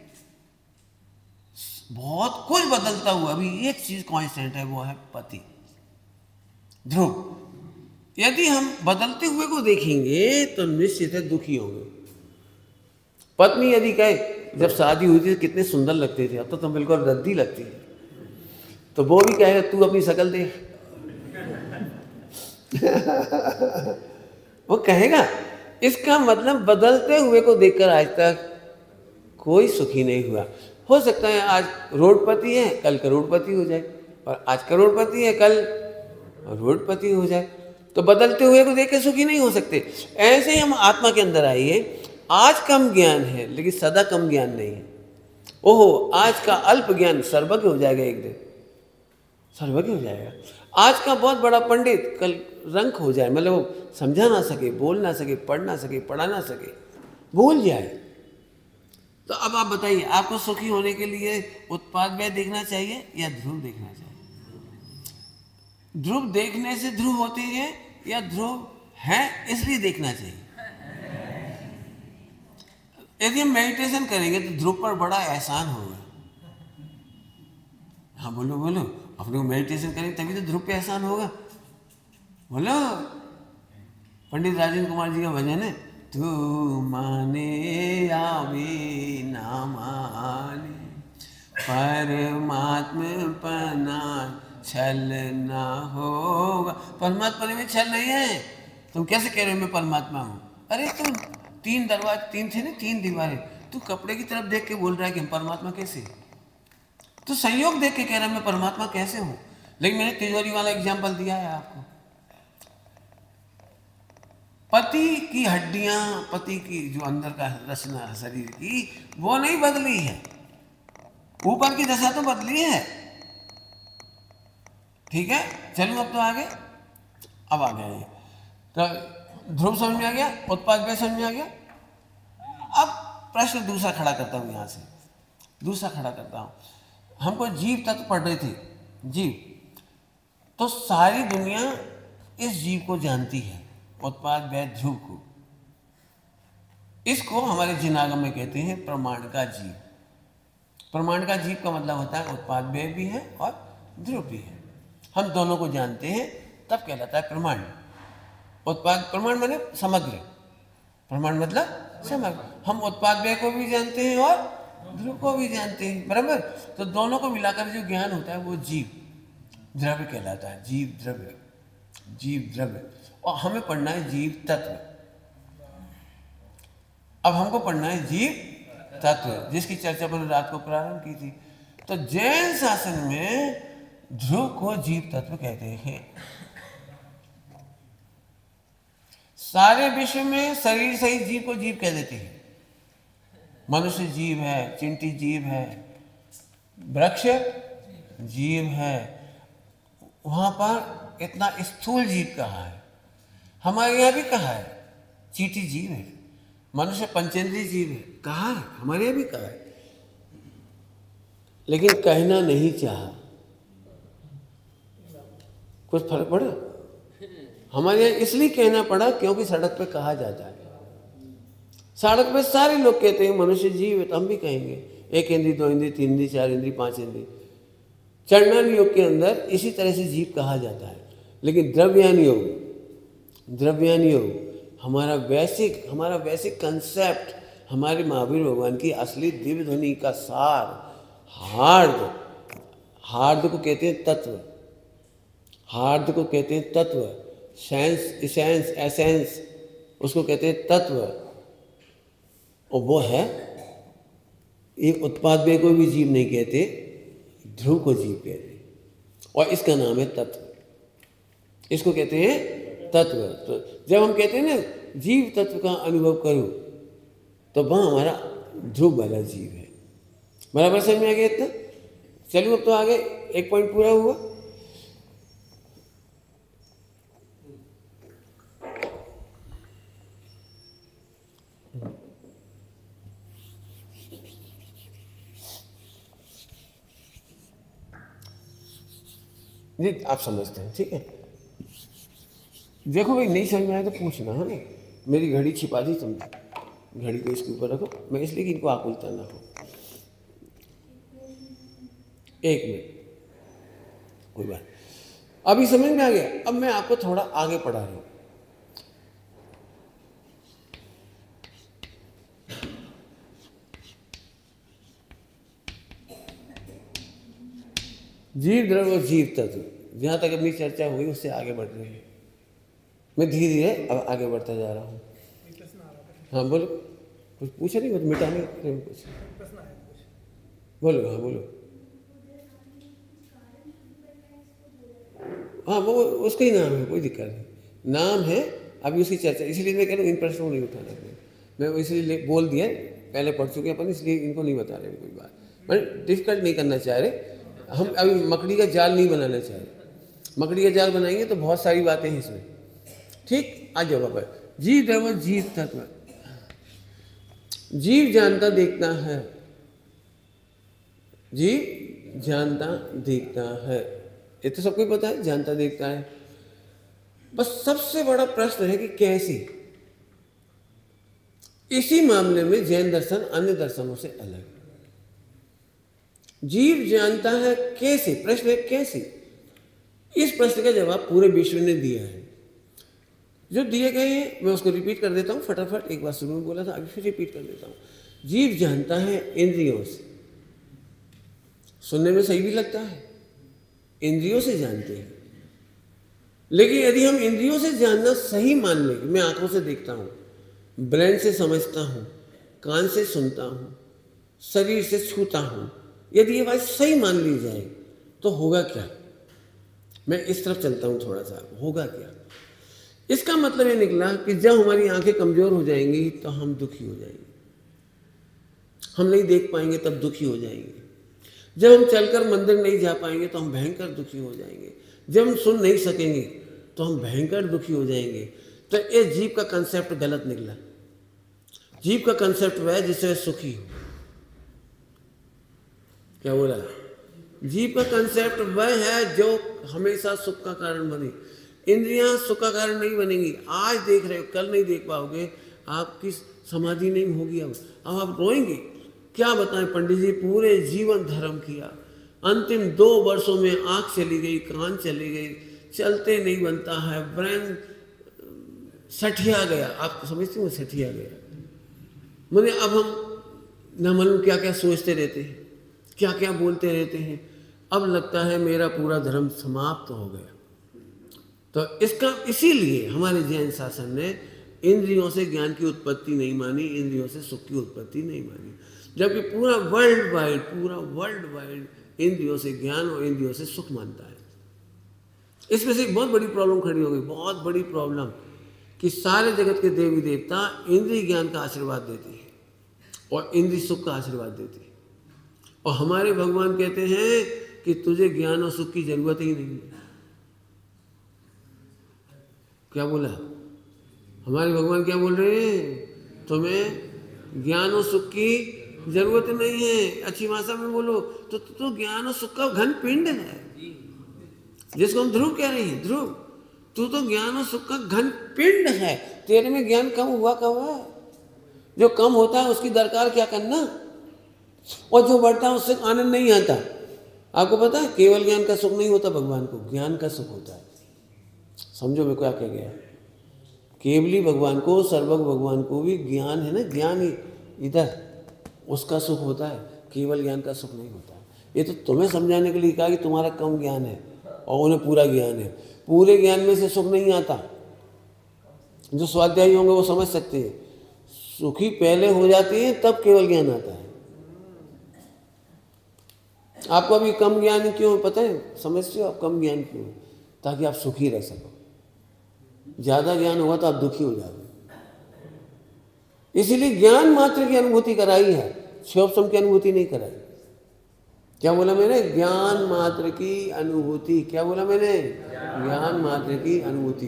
बहुत कुछ बदलता हुआ। अभी एक चीज कांस्टेंट है, वो है पति, ध्रुव। यदि हम बदलते हुए को देखेंगे तो निश्चित है दुखी होंगे। पत्नी यदि कहे जब शादी हुई थी तो कितने सुंदर लगते थे, अब तो तुम बिल्कुल रद्दी लगती है, तो वो भी कहेगा तू अपनी शक्ल देख। वो कहेगा। इसका मतलब बदलते हुए को देखकर आज तक कोई सुखी नहीं हुआ। हो सकता है आज रोडपति है, कल करोड़पति हो जाए, और आज करोड़पति है, कल रोडपति हो जाए। तो बदलते हुए को देख के सुखी नहीं हो सकते। ऐसे ही हम आत्मा के अंदर आइए, आज कम ज्ञान है लेकिन सदा कम ज्ञान नहीं है। ओहो, आज का अल्प ज्ञान सर्वज्ञ हो जाएगा, एक दिन सर्वज्ञ हो जाएगा। आज का बहुत बड़ा पंडित कल रंक हो जाए, मतलब वो समझा ना सके, बोल ना सके, पढ़ ना सके, पढ़ा ना सके, भूल जाए। तो अब आप बताइए, आपको सुखी होने के लिए उत्पाद व्यय देखना चाहिए या ध्रुव देखना चाहिए? ध्रुव देखने से ध्रुव होते हैं या ध्रुव है इसलिए देखना चाहिए? यदि हम मेडिटेशन करेंगे तो ध्रुव पर बड़ा एहसान होगा। हाँ बोलो बोलो, अपने को मेडिटेशन करेंगे तभी तो ध्रुव पे एहसान होगा। बोलो, पंडित राजेंद्र कुमार जी का भजन है, तू माने या भी ना माने परमात्मा पना छल ना होगा। परमात्मा में छल नहीं है। तुम कैसे कह रहे हो मैं परमात्मा हूँ? अरे तुम तीन दरवाजे, तीन थे ना, तीन दीवारें, तू कपड़े की तरफ देख के बोल रहा है कि हम परमात्मा कैसे? तो संयोग देख के कह रहा है मैं परमात्मा कैसे हूं? लेकिन मैंने तिजोरी वाला एग्जाम्पल दिया है आपको। पति की हड्डियां, पति की जो अंदर का रचना शरीर की, वो नहीं बदली है, ऊपर की दशा तो बदली है। ठीक है, चलूं अब तो आगे। अब आ गया ये तो ध्रुव समझ में आ गया, उत्पाद व्यय समझ में आ गया। अब प्रश्न दूसरा खड़ा करता हूं, यहां से दूसरा खड़ा करता हूं। हमको जीव तत्व पढ़ रहे थे, जीव, तो सारी दुनिया इस जीव को जानती है, उत्पाद व्यय ध्रुव को। इसको हमारे जिनागम में कहते हैं प्रमाण का जीव। प्रमाण का जीव का मतलब होता है उत्पाद व्यय भी है और ध्रुव भी है, हम दोनों को जानते हैं, तब कहलाता है प्रमाण। उत्पाद, प्रमाण माने समग्र, प्रमाण मतलब समग्र। हम उत्पाद व्यय को भी जानते हैं और ध्रुव को भी जानते हैं, बराबर। तो दोनों को मिलाकर जो ज्ञान होता है वो जीव द्रव्य कहलाता है, जीव द्रव्य, जीव द्रव्य। और हमें पढ़ना है जीव तत्व। अब हमको पढ़ना है जीव तत्व, जिसकी चर्चा मैंने रात को प्रारंभ की थी। तो जैन शासन में ध्रुव को जीव तत्व कहते हैं। सारे विश्व में शरीर सहित जीव को जीव कह देते हैं। मनुष्य जीव है, चिंटी जीव है, वृक्ष जीव है, वहां पर इतना स्थूल जीव कहा है। हमारे यहाँ भी कहा है चींटी जीव है, मनुष्य पंचेंद्रीय जीव है, कहा है, हमारे यहाँ भी कहा है, लेकिन कहना नहीं चाहा। कुछ फर्क पड़ा? हमारे यहाँ इसलिए कहना पड़ा क्योंकि सड़क पे कहा जाता है। सड़क पे सारे लोग कहते हैं मनुष्य जीव है, तो हम भी कहेंगे। एक इंद्री, दो इंद्री, तीन इंद्री, चार इंद्री, पांच इंद्री। चंडन योग के अंदर इसी तरह से जीव कहा जाता है। लेकिन द्रव्यान योग, द्रव्यान योग हमारा बेसिक कंसेप्ट, हमारे महावीर भगवान की असली दिव्य ध्वनि का सार, हार्द को कहते हैं तत्व, हार्द को कहते हैं तत्व, सेंस, इसेंस, एसेंस, उसको कहते हैं तत्व। और वो है, एक उत्पाद व्यय को भी जीव नहीं कहते, ध्रुव को जीव कहते हैं, और इसका नाम है तत्व। इसको कहते हैं तत्व। तो जब हम कहते हैं ना जीव तत्व का अनुभव करो, तो वहाँ हमारा ध्रुव वाला जीव है। बराबर समझ में आ गया इतना? चलो अब तो आगे एक पॉइंट पूरा हुआ। जी आप समझते हैं, ठीक है। देखो भाई, नहीं समझ में आया तो पूछना है ना, मेरी घड़ी छिपा दी तुमने। घड़ी को इसके ऊपर रखो, मैं इसलिए कि इनको आकुलता ना हो। 1 मिनट, कोई बात। अभी समझ में आ गया? अब मैं आपको थोड़ा आगे पढ़ा रहा हूं। जीव द्रव्य और जीव तत्व, जहां तक अपनी चर्चा हुई उससे आगे बढ़ रहे हैं। मैं धीरे धीरे अब आगे बढ़ता जा रहा हूँ। हाँ बोलो, कुछ पूछा नहीं, तो मिटाने कुछ बोलो। हाँ बोलो। हाँ वो उसका ही नाम है, कोई दिक्कत नहीं, नाम है। अभी उसकी चर्चा, इसलिए मैं कह रहा हूँ इन प्रश्नों को नहीं उठाना। मैं इसलिए बोल दिया, पहले पढ़ चुके अपन, इसलिए इनको नहीं बता रहे कोई बात। मैं डिफिकल्ट नहीं करना चाह रहे हम, अभी मकड़ी का जाल नहीं बनाना चाह रहे। मकड़ी का जाल बनाएंगे तो बहुत सारी बातें हैं इसमें। ठीक, आ जाओ पर जीव द्रव्य जीव तत्व। जीव जानता देखता है, जीव जानता देखता है, ये तो सबको पता है, जानता देखता है। बस सबसे बड़ा प्रश्न है कि कैसे। इसी मामले में जैन दर्शन अन्य दर्शनों से अलग है। जीव जानता है कैसे, प्रश्न है कैसे। इस प्रश्न का जवाब पूरे विश्व ने दिया है। जो दिए गए हैं मैं उसको रिपीट कर देता हूँ फटाफट। एक बार शुरू में बोला था, अभी फिर रिपीट कर देता हूँ। जीव जानता है इंद्रियों से, सुनने में सही भी लगता है, इंद्रियों से जानते हैं। लेकिन यदि हम इंद्रियों से जानना सही मान लें, मैं आंखों से देखता हूँ, ब्रेन से समझता हूँ, कान से सुनता हूँ, शरीर से छूता हूँ, यदि ये बात सही मान ली जाए तो होगा क्या? मैं इस तरफ चलता हूँ थोड़ा सा, होगा क्या? इसका मतलब ये निकला कि जब हमारी आंखें कमजोर हो जाएंगी तो हम दुखी हो जाएंगे, हम नहीं देख पाएंगे तब दुखी हो जाएंगे। जब हम चलकर मंदिर नहीं जा पाएंगे तो हम भयंकर दुखी हो जाएंगे। जब हम सुन नहीं सकेंगे तो हम भयंकर दुखी हो जाएंगे। तो ये जीव का कंसेप्ट गलत निकला। जीव का कंसेप्ट वह है जिससे वह सुखी हो। क्या बोला? जीव का कंसेप्ट वह है जो हमेशा सुख का कारण बने। इंद्रियां सुख का कारण नहीं बनेंगी। आज देख रहे हो, कल नहीं देख पाओगे, आपकी समाधि नहीं होगी। अब आप रोएंगे। क्या बताएं, पंडित जी पूरे जीवन धर्म किया, अंतिम 2 वर्षों में आंख चली गई, कान चली गई, चलते नहीं बनता है, ब्रेन सठिया गया। आप समझते हो सठिया गया मैंने? अब हम न मालूम क्या क्या सोचते रहते हैं, क्या क्या बोलते रहते हैं। अब लगता है मेरा पूरा धर्म समाप्त हो गया। तो इसका इसीलिए हमारे जैन शासन ने इंद्रियों से ज्ञान की उत्पत्ति नहीं मानी, इंद्रियों से सुख की उत्पत्ति नहीं मानी। जबकि पूरा वर्ल्ड वाइड इंद्रियों से ज्ञान और इंद्रियों से सुख मानता है। इसमें से एक बहुत बड़ी प्रॉब्लम खड़ी हो गई, बहुत बड़ी प्रॉब्लम, कि सारे जगत के देवी देवता इंद्रिय ज्ञान का आशीर्वाद देते हैं और इंद्रिय सुख का आशीर्वाद देते हैं। और हमारे भगवान कहते हैं कि तुझे ज्ञान और सुख की जरूरत ही नहीं है। क्या बोला? हमारे भगवान क्या बोल रहे हैं? तुम्हें ज्ञान और सुख की जरूरत नहीं है। अच्छी भाषा में बोलो तो ज्ञान और सुख का घन पिंड है, जिसको हम ध्रुव कह रहे हैं। ध्रुव, तू तो ज्ञान और सुख का घन पिंड है। तेरे में ज्ञान कम हुआ जो कम होता है उसकी दरकार क्या करना, और जो बढ़ता है उससे आनंद नहीं आता। आपको पता है केवल ज्ञान का सुख नहीं होता, भगवान को ज्ञान का सुख होता है। समझो मैं क्या कह गया? केवली भगवान को, सर्वज्ञ भगवान को भी ज्ञान है ना, ज्ञान इधर उसका सुख होता है, केवल ज्ञान का सुख नहीं होता। ये तो तुम्हें समझाने के लिए कहा कि तुम्हारा कम ज्ञान है और उन्हें पूरा ज्ञान है। पूरे ज्ञान में से सुख नहीं आता। जो स्वाध्यायी होंगे वो समझ सकते हैं, सुखी पहले हो जाती है तब केवल ज्ञान आता है। आपको अभी कम ज्ञान क्यों पता है? समझते हो आप कम ज्ञान क्यों? ताकि आप सुखी रह सको। ज्यादा ज्ञान होगा तो आप दुखी हो जाओगे। इसीलिए ज्ञान मात्र की अनुभूति कराई है, क्षोभसम की अनुभूति नहीं कराई। क्या बोला मैंने? ज्ञान मात्र की अनुभूति। क्या बोला मैंने? ज्ञान मात्र की अनुभूति।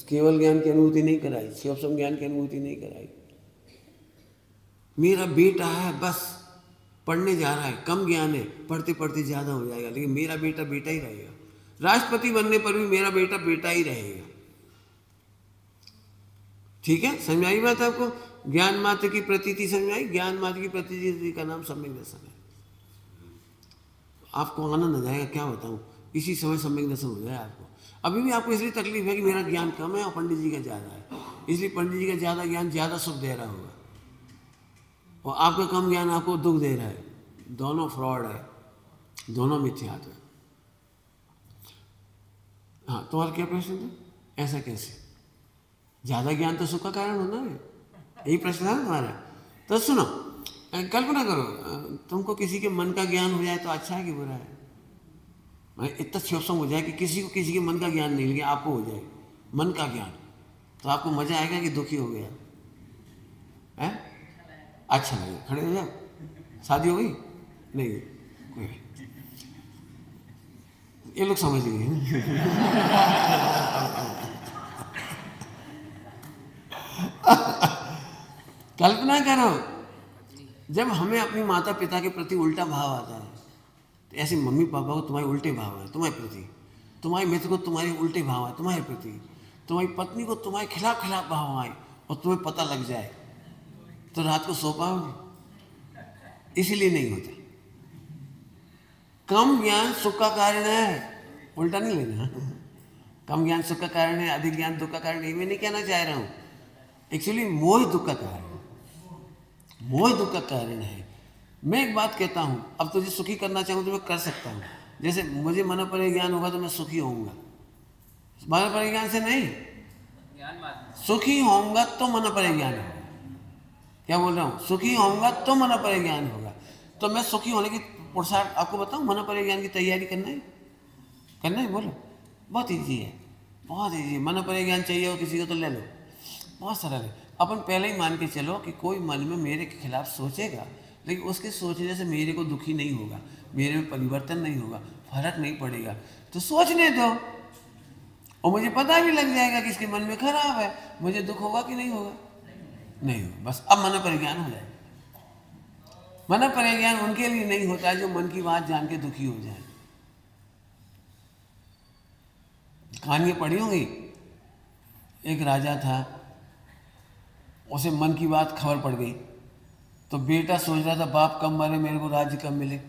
केवल ज्ञान की अनुभूति नहीं कराई, क्षोभसम ज्ञान की अनुभूति नहीं कराई। मेरा बेटा है, बस पढ़ने जा रहा है, कम ज्ञान है, पढ़ते पढ़ते ज्यादा हो जाएगा, लेकिन मेरा बेटा बेटा ही रहेगा। राष्ट्रपति बनने पर भी मेरा बेटा बेटा ही रहेगा। ठीक है, समझ आई बात आपको? ज्ञान मात्र की प्रतीति समझ आई? ज्ञान मात्र की प्रतीति का नाम सम्यक दर्शन है। आपको आनंद आ जाएगा, क्या बताऊं, इसी समय सम्यक दर्शन हो जाए आपको। अभी भी आपको इसलिए तकलीफ है कि मेरा ज्ञान कम है और पंडित जी का ज़्यादा है, इसलिए पंडित जी का ज़्यादा ज्ञान ज़्यादा सुख दे रहा होगा और आपका कम ज्ञान आपको दुख दे रहा है। दोनों फ्रॉड है, दोनों मिथ्यात्व है। हाँ, तुम्हारा क्या प्रश्न था? ऐसा कैसे? ज़्यादा ज्ञान तो सुख का कारण होना है, यही प्रश्न था तुम्हारा। तो सुनो, कल्पना करो तुमको किसी के मन का ज्ञान हो जाए तो अच्छा है कि बुरा है? इतना क्षोभसम हो जाए कि किसी को किसी के मन का ज्ञान नहीं, लेकिन आपको हो जाए मन का ज्ञान, तो आपको मजा आएगा कि दुखी हो गया है? अच्छा लगेगा। खड़े हो जाओ। शादी हो गई? नहीं, कोई ये लोग समझ लिए। कल्पना करो जब हमें अपनी माता पिता के प्रति उल्टा भाव आता है, तो ऐसे मम्मी पापा को तुम्हारे उल्टे भाव है तुम्हारे प्रति, तुम्हारे मित्र को तुम्हारे उल्टे भाव है तुम्हारे प्रति, तुम्हारी पत्नी को तुम्हारे खिलाफ भाव आए और तुम्हें पता लग जाए, तो रात को सो पाओगे? इसीलिए नहीं होता। कम ज्ञान सुख का कारण है, उल्टा नहीं लेना। कम ज्ञान सुख का कारण है, अधिक ज्ञान दुख का कारण है, मैं नहीं कहना चाह रहा हूँ। एक्चुअली मोह दुख का कारण है, मोह दुख का कारण है। मैं एक बात कहता हूँ, अब तुझे सुखी करना चाहूँ तो मैं कर सकता हूँ। जैसे मुझे मन पर ज्ञान होगा तो मैं सुखी होऊंगा, मन पर ज्ञान से नहीं, सुखी होऊंगा तो मन पर ज्ञान होगा। क्या बोल रहा हूँ? सुखी होऊंगा तो मन पर ज्ञान होगा। तो मैं सुखी होने की पुरुषार्थ आपको बताऊँ, मन पर ज्ञान की तैयारी करना है, बोलो। बहुत ईजी है, बहुत ईजी है। मन पर ज्ञान चाहिए हो किसी को तो ले लो, बहुत सरल है। अपन पहले ही मान के चलो कि कोई मन में मेरे के खिलाफ सोचेगा, लेकिन उसके सोचने से मेरे को दुखी नहीं होगा, मेरे में परिवर्तन नहीं होगा, फर्क नहीं पड़ेगा, तो सोचने दो। और मुझे पता भी लग जाएगा कि इसके मन में खराब है, मुझे दुख होगा कि नहीं होगा? नहीं होगा। बस अब मन परिज्ञान हो जाए। मन परिज्ञान उनके लिए नहीं होता है जो मन की बात जान के दुखी हो जाए। कहानी पढ़ी होंगी, एक राजा था, उसे मन की बात खबर पड़ गई, तो बेटा सोच रहा था बाप कब मरे मेरे को राज्य कब मिले।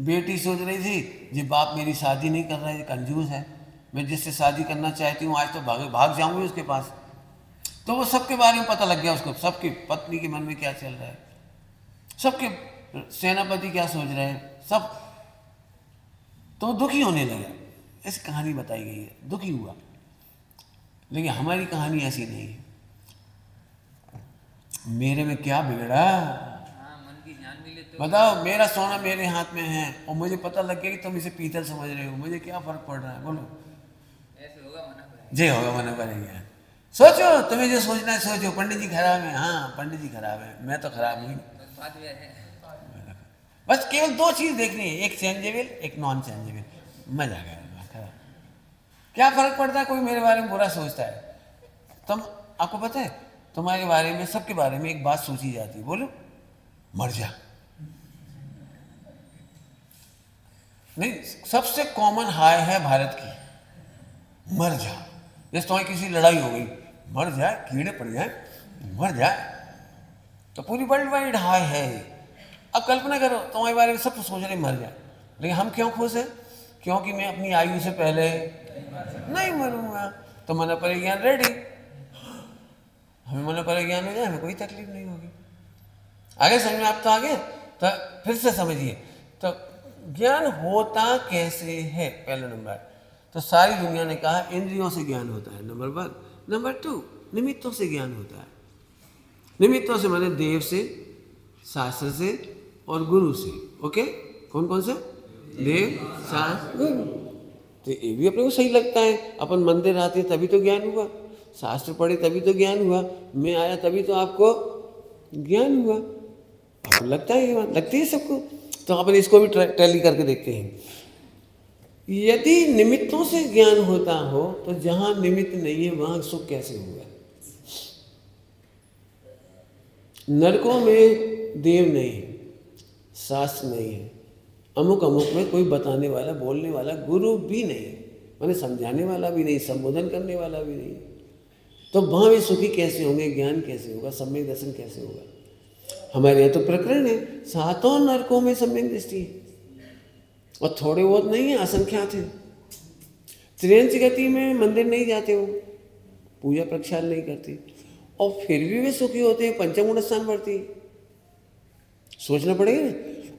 बेटी सोच रही थी जी बाप मेरी शादी नहीं कर रहा है, कंजूस है, मैं जिससे शादी करना चाहती हूँ आज तो भाग जाऊंगी उसके पास। तो वो सबके बारे में पता लग गया उसको, सबकी पत्नी के मन में क्या चल रहा है, सबके सेनापति क्या सोच रहे हैं, सब। तो दुखी होने लगा। ऐसी कहानी बताई गई है, दुखी हुआ। लेकिन हमारी कहानी ऐसी नहीं है। मेरे में क्या बिगड़ा? मन की ज्ञान मिले तो बताओ, मेरा सोना मेरे हाथ में है और मुझे पता लग गया कि तुम इसे पीतल समझ रहे हो, मुझे क्या फर्क पड़ रहा है? बोलो। ऐसे होगा मना करेंगे। सोचो, तुम्हें जो सोचना है सोचो। पंडित जी खराब है, हाँ पंडित जी खराब है, मैं तो खराब हूँ। बस केवल दो चीज देखनी है, एक चेंजेबल एक नॉन चेंजेबल, मजा आ गया। क्या फर्क पड़ता है कोई मेरे बारे में बुरा सोचता है? तुम, आपको पता है तुम्हारे बारे में, सबके बारे में एक बात सोची जाती है, बोलो, मर जा। नहीं, सबसे कॉमन हाय है भारत की, मर जा। जैसे तुम्हारी किसी लड़ाई हो गई, मर जाए, कीड़े पड़ जाए, मर जाए, तो पूरी वर्ल्ड वाइड हाय है। अब कल्पना करो तुम्हारे बारे में सब सोच रहे मर जाए, लेकिन हम क्यों खुश हैं? क्योंकि मैं अपनी आयु से पहले नहीं मरूंगा। तो मन पर ज्ञान रेडी, हमें मन पर ज्ञान हो जाए, हमें कोई तकलीफ नहीं होगी। आगे समझ में? आप तो आगे, तो फिर से समझिए। तो ज्ञान होता कैसे है? पहला नंबर, तो सारी दुनिया ने कहा इंद्रियों से ज्ञान होता है, नंबर 1। नंबर 2, निमित्तों से ज्ञान होता है। निमित्तों से माने देव से, शास्त्र से और गुरु से। ओके, कौन कौन से? देव, शास्त्र, गुरु। तो ये भी अपने को सही लगता है। अपन मंदिर आते तभी तो ज्ञान हुआ, शास्त्र पढ़े तभी तो ज्ञान हुआ, मैं आया तभी तो आपको ज्ञान हुआ। आपको लगता है ये बात? लगती है सबको। तो अपन इसको भी टैली करके देखते हैं। यदि निमित्तों से ज्ञान होता हो तो जहां निमित्त नहीं है वहां सुख कैसे होगा? नरकों में देव नहीं है, शास्त्र नहीं है, अमुक अमुक में कोई बताने वाला, बोलने वाला गुरु भी नहीं है, मैंने समझाने वाला भी नहीं, संबोधन करने वाला भी नहीं। तो वहाँ भी सुखी कैसे होंगे, ज्ञान कैसे होगा, सम्यक दर्शन कैसे होगा? हमारे यहाँ तो प्रकरण है, 7 नरकों में सम्यक दृष्टि है, और थोड़े बहुत नहीं है, असंख्यात है। त्रियंच गति में मंदिर नहीं जाते हो, पूजा प्रक्षाल नहीं करते, और फिर भी वे सुखी होते हैं, पंचम गुण स्थान बढ़ती है। सोचना पड़ेगा ना,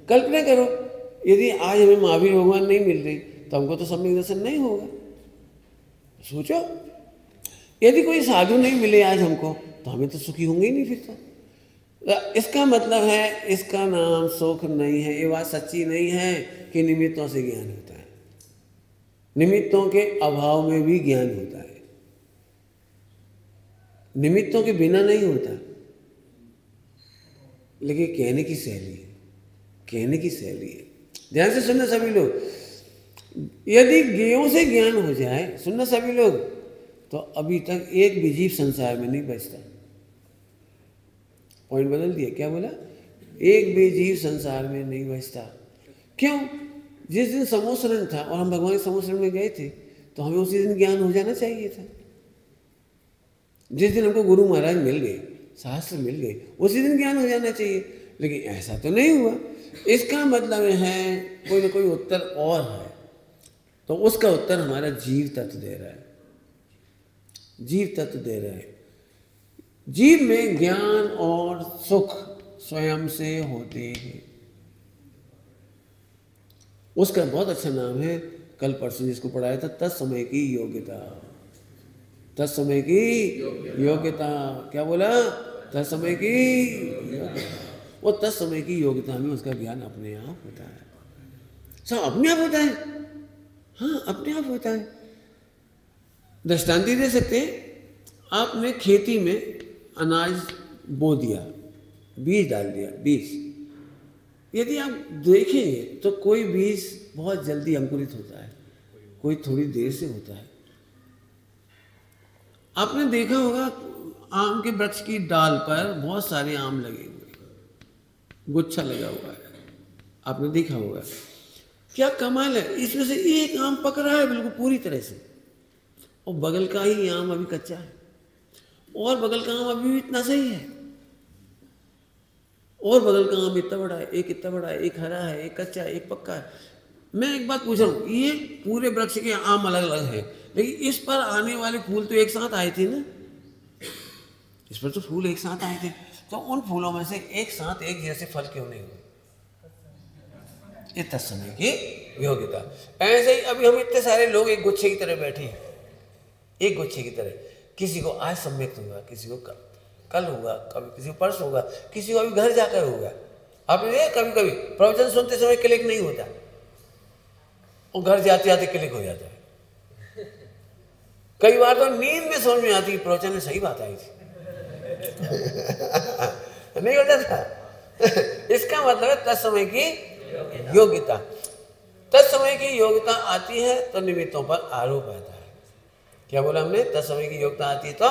कल्पना करो यदि आज हमें महावीर भगवान नहीं मिल रही तो हमको तो सम्यक दर्शन नहीं होगा। सोचो, यदि कोई साधु नहीं मिले आज हमको तो हमें तो सुखी होंगे ही नहीं फिर तो। इसका मतलब है इसका नाम सुख नहीं है। ये बात सच्ची नहीं है कि निमित्तों से ज्ञान होता है, निमित्तों के अभाव में भी ज्ञान होता है, निमित्तों के बिना नहीं होता। लेकिन कहने की शैली है, कहने की शैली है। ध्यान से सुनना सभी लोग, यदि ज्ञेयों से ज्ञान हो जाए, सुनना सभी लोग, तो अभी तक एक भी जीव संसार में नहीं बचता। पॉइंट बदल दिया, क्या बोला? एक भी जीव संसार में नहीं बचता। क्यों? जिस दिन समोसरण था और हम भगवान के समोसरण में गए थे तो हमें उसी दिन ज्ञान हो जाना चाहिए था। जिस दिन हमको गुरु महाराज मिल गए, शास्त्र मिल गए, उसी दिन ज्ञान हो जाना चाहिए, लेकिन ऐसा तो नहीं हुआ। इसका मतलब है कोई ना कोई उत्तर और है, तो उसका उत्तर हमारा जीव तत्व दे रहा है, जीव तत्व दे रहा है। जीव में ज्ञान और सुख स्वयं से होते हैं। उसका बहुत अच्छा नाम है, कल परसों जिसको पढ़ाया था, तत्समय की योग्यता। तत्समय की योग्यता, क्या बोला? तत्समय की योग्यता। वो तत्समय की योग्यता में उसका ज्ञान अपने आप होता है। सब अपने आप होता है, हाँ अपने आप होता है। दृष्टांत दे सकते हैं, आपने खेती में अनाज बो दिया, बीज डाल दिया, बीज, यदि आप देखेंगे तो कोई बीज बहुत जल्दी अंकुरित होता है, कोई थोड़ी देर से होता है। आपने देखा होगा आम के वृक्ष की डाल पर बहुत सारे आम लगे हुए, गुच्छा लगा हुआ है, आपने देखा होगा। क्या कमाल है, इसमें से एक आम पक रहा है बिल्कुल पूरी तरह से, और बगल का ही आम अभी कच्चा है, और बगल का आम अभी भी इतना सही है, और बगल का आम इतना बड़ा है, एक इतना बड़ा है, एक हरा है, एक कच्चा है, एक पक्का है। मैं एक बात पूछ रहा हूँ, ये पूरे वृक्ष के आम अलग अलग हैं, लेकिन इस पर आने वाले फूल तो एक साथ आए थे ना, इस पर तो फूल एक साथ आए थे, तो उन फूलों में से एक साथ एक जैसे फल क्यों नहीं हुए? ये तत्समय की योग्यता। ऐसे ही अभी हम इतने सारे लोग एक गुच्छे की तरह बैठे हैं, एक गुच्छे की तरह, किसी को आज सम्यक होगा, किसी को कल होगा, कभी किसी को परसों होगा, किसी को अभी घर जाकर होगा। आपने देखा कभी कभी प्रवचन सुनते समय क्लिक नहीं होता, और घर जाते जाते क्लिक हो जाता है। कई बार तो नींद में समझ में आती है प्रवचन में सही बात आई थी। नहीं होता था। इसका मतलब है तत्समय की योग्यता। तत्समय की योग्यता आती है तो निमित्तों पर आरोप आता है। क्या बोला हमने? तत्समय की योग्यता आती है तो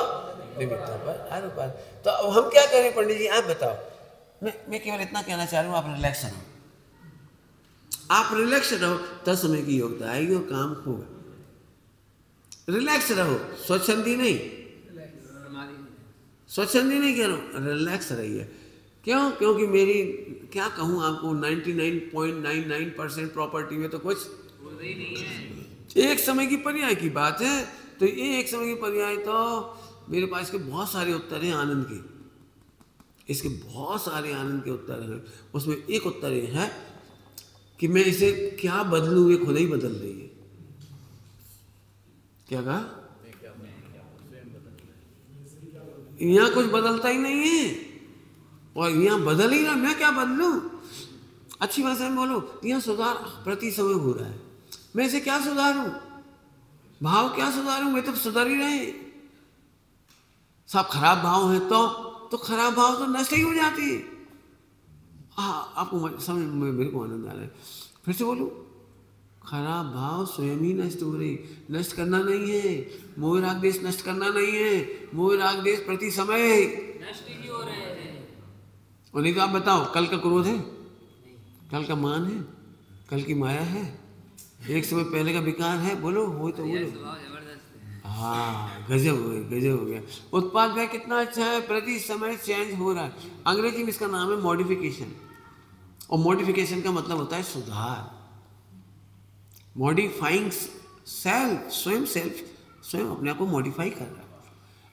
निमित्तों पर आरोप आता है। तो अब हम क्या करें पंडित जी, आप बताओ। मैं केवल इतना कहना चाह रहा हूँ, आप रिलैक्स रहो, आप रिलैक्स रहो, तत्समय की योग्यता आएगी और काम होगा। रिलैक्स रहो, स्वच्छंदी नहीं, स्वच्छंदी नहीं कह रहा हूँ, रिलैक्स रहिए। क्यों? क्योंकि मेरी क्या कहूँ आपको, 99.99% प्रॉपर्टी में तो कुछ नहीं है। एक समय की पर्याय की बात है, तो ये एक समय की पर्याय तो मेरे पास के बहुत सारे उत्तर हैं आनंद के, इसके बहुत सारे आनंद के उत्तर हैं। उसमें एक उत्तर ये है कि मैं इसे क्या बदलूँ, ये खुद ही बदल रही है। क्या कहा? यहाँ कुछ बदलता ही नहीं है, और यहाँ बदल ही रहा, मैं क्या बदलूं? अच्छी भाषा में बोलो, यहाँ सुधार प्रति समय हो रहा है, मैं इसे क्या सुधारूं? भाव क्या सुधारूं? मैं तो सुधर ही रहे। सब खराब भाव है तो खराब भाव तो नष्ट ही हो जाती है। हाँ, आपको समझ में मेरे को आनंद आ रहा है। फिर से बोलूं, खराब भाव स्वयं ही नष्ट हो रही, नष्ट करना नहीं है, मोह राग देश नष्ट करना नहीं है, मोह राग देश प्रति समय नष्ट ही हो रहे हैं। और नहीं तो आप बताओ, कल का क्रोध है, कल का मान है, कल की माया है, एक समय पहले का विकार है, बोलो हो तो बोलो। हाँ, गजब हो गया, गजब हो गया। उत्पाद व्यय कितना अच्छा है, प्रति समय चेंज हो रहा है। अंग्रेजी में इसका नाम है मॉडिफिकेशन, और मॉडिफिकेशन का मतलब होता है सुधार। मॉडिफाइंग सेल्फ, स्वयं अपने आप को मॉडिफाई कर रहा है।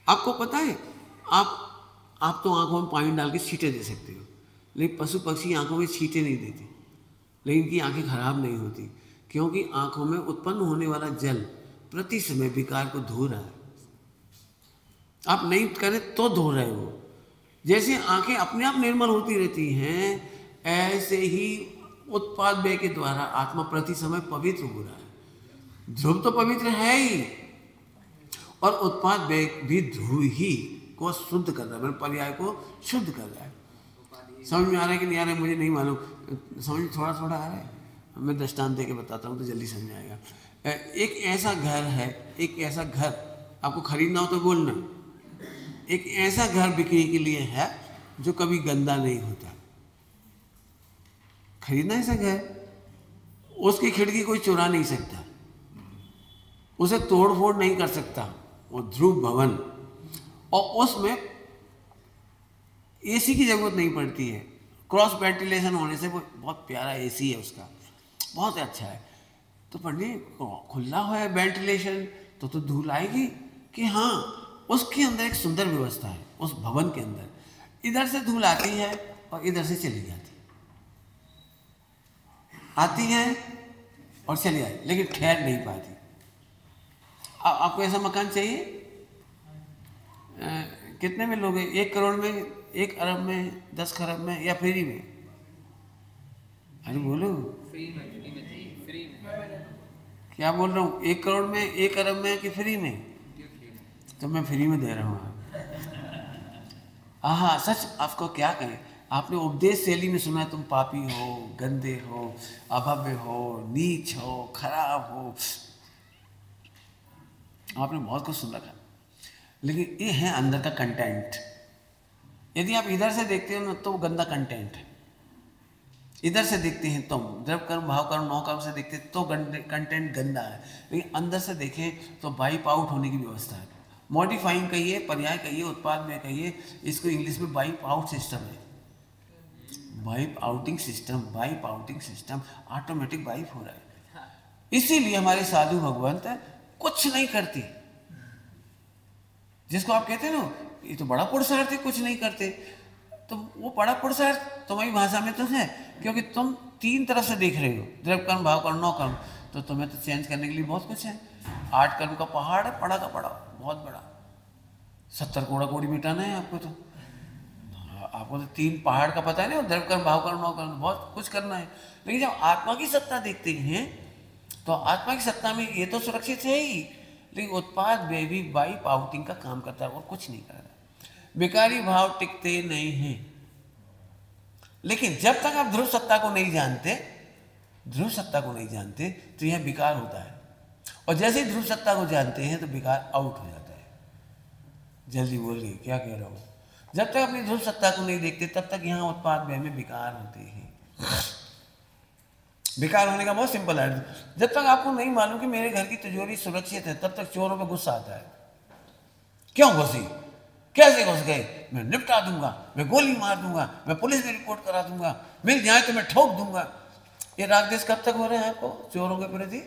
आपको पता है, आप तो आंखों में पानी डाल के छींटे दे सकते हो, लेकिन पशु पक्षी आंखों में छींटे नहीं देते, लेकिन इनकी आंखें खराब नहीं होती, क्योंकि आंखों में उत्पन्न होने वाला जल प्रति समय विकार को धो रहा है। आप नहीं करें तो धो रहे हो। जैसे आंखें अपने आप निर्मल होती रहती हैं, ऐसे ही उत्पाद व्यय के द्वारा आत्मा प्रति समय पवित्र हो रहा है। ध्रुव तो पवित्र है ही, और उत्पाद व्यय भी ध्रुव ही को शुद्ध कर रहा है, मतलब पर्याय को शुद्ध कर रहा है। समझ में आ रहा है कि नहीं आ रहा है मुझे नहीं मालूम, समझ में थोड़ा थोड़ा आ रहा है। मैं दृष्टांत दे के बताता हूँ तो जल्दी समझ आएगा। एक ऐसा घर है, एक ऐसा घर आपको खरीदना हो तो बोलना, एक ऐसा घर बिक्री के लिए है जो कभी गंदा नहीं होता। खरीदना ऐसा घर, उसकी खिड़की कोई चुरा नहीं सकता, उसे तोड़ फोड़ नहीं कर सकता, वो ध्रुव भवन। और उसमें एसी की जरूरत नहीं पड़ती है, क्रॉस वेंटिलेशन होने से वो बहुत प्यारा एसी है उसका, बहुत अच्छा है। तो पंडित खुला हुआ है वेंटिलेशन, तो धूल आएगी कि हाँ, उसके अंदर एक सुंदर व्यवस्था है। उस भवन के अंदर इधर से धूल आती है और इधर से चली जाती है, आती है और चली जाती, लेकिन ठहर नहीं पाती। आपको ऐसा मकान चाहिए? कितने में लोगे? 1 करोड़ में, 1 अरब में, 10 खरब में, या फ्री में? अरे बोलो, फ्री में क्या बोल रहा हूँ? 1 करोड़ में, 1 अरब में कि फ्री में? तो मैं फ्री में दे रहा हूँ। हाँ, सच आपको क्या कहें, आपने उपदेश शैली में सुना है तुम पापी हो, गंदे हो, अभव्य हो, नीच हो, खराब हो, आपने बहुत कुछ सुन रखा, लेकिन ये है अंदर का कंटेंट। यदि आप इधर से देखते हो ना तो वो गंदा कंटेंट है, इधर से देखते हैं तो द्रव कर्म भाव कर्म नौ कर्म से देखते हैं तो कंटेंट गंदा है, लेकिन अंदर से देखें तो वाइप आउट होने की व्यवस्था है। मॉडिफाइंग कहिए, पर्याय कहिए, उत्पाद में कहिए, इसको इंग्लिश में वाइप आउट सिस्टम है। Wipe outing system, wipe outing system, automatic wipe हो रहा है। इसीलिए हमारे साधु भगवंत कुछ नहीं करते। जिसको आप कहते हैं ना ये तो बड़ा पुरुषार्थ है, कुछ नहीं करते, तो वो बड़ा पुरुषार्थ तुम्हारी भाषा में तो है, क्योंकि तुम 3 तरफ से देख रहे हो, द्रव कर्म भाव कर्म नौ कर्म, तो तुम्हें तो चेंज करने के लिए बहुत कुछ है। 8 कर्म का पहाड़ है, पड़ा का पड़ा, बहुत बड़ा, 70 कोड़ा कोड़ी मिटाना है आपको। तो आपको तो 3 पहाड़ का पता है ना, द्रव कर्म भाव कर्म नौ कर्म, बहुत कुछ करना है। लेकिन जब आत्मा की सत्ता देखते हैं तो आत्मा की सत्ता में ये तो सुरक्षित है ही, लेकिन उत्पाद में भी वाइप आउटिंग का काम करता है और कुछ नहीं कर रहा। विकारी भाव टिकते नहीं हैं। लेकिन जब तक आप ध्रुव सत्ता को नहीं जानते, ध्रुव सत्ता को नहीं जानते तो यह विकार होता है, और जैसे ही ध्रुव सत्ता को जानते हैं तो विकार आउट हो जाता है। जल्दी बोलिए क्या कह रहा हूँ। जब तक अपनी ध्रुव सत्ता को नहीं देखते तब तक यहाँ उत्पाद व्यय में विकार होते हैं। विकार होने का बहुत सिंपल है, जब तक आपको नहीं मालूम कि मेरे घर की तिजोरी सुरक्षित है तब तक चोरों पे गुस्सा आता है। क्यों घुसी, कैसे घुस गए, मैं निपटा दूंगा, मैं गोली मार दूंगा, मैं पुलिस में रिपोर्ट करा दूंगा, मिल जाए तो मैं ठोक दूंगा। ये राग देश कब तक हो रहे हैं आपको चोरों के प्रति?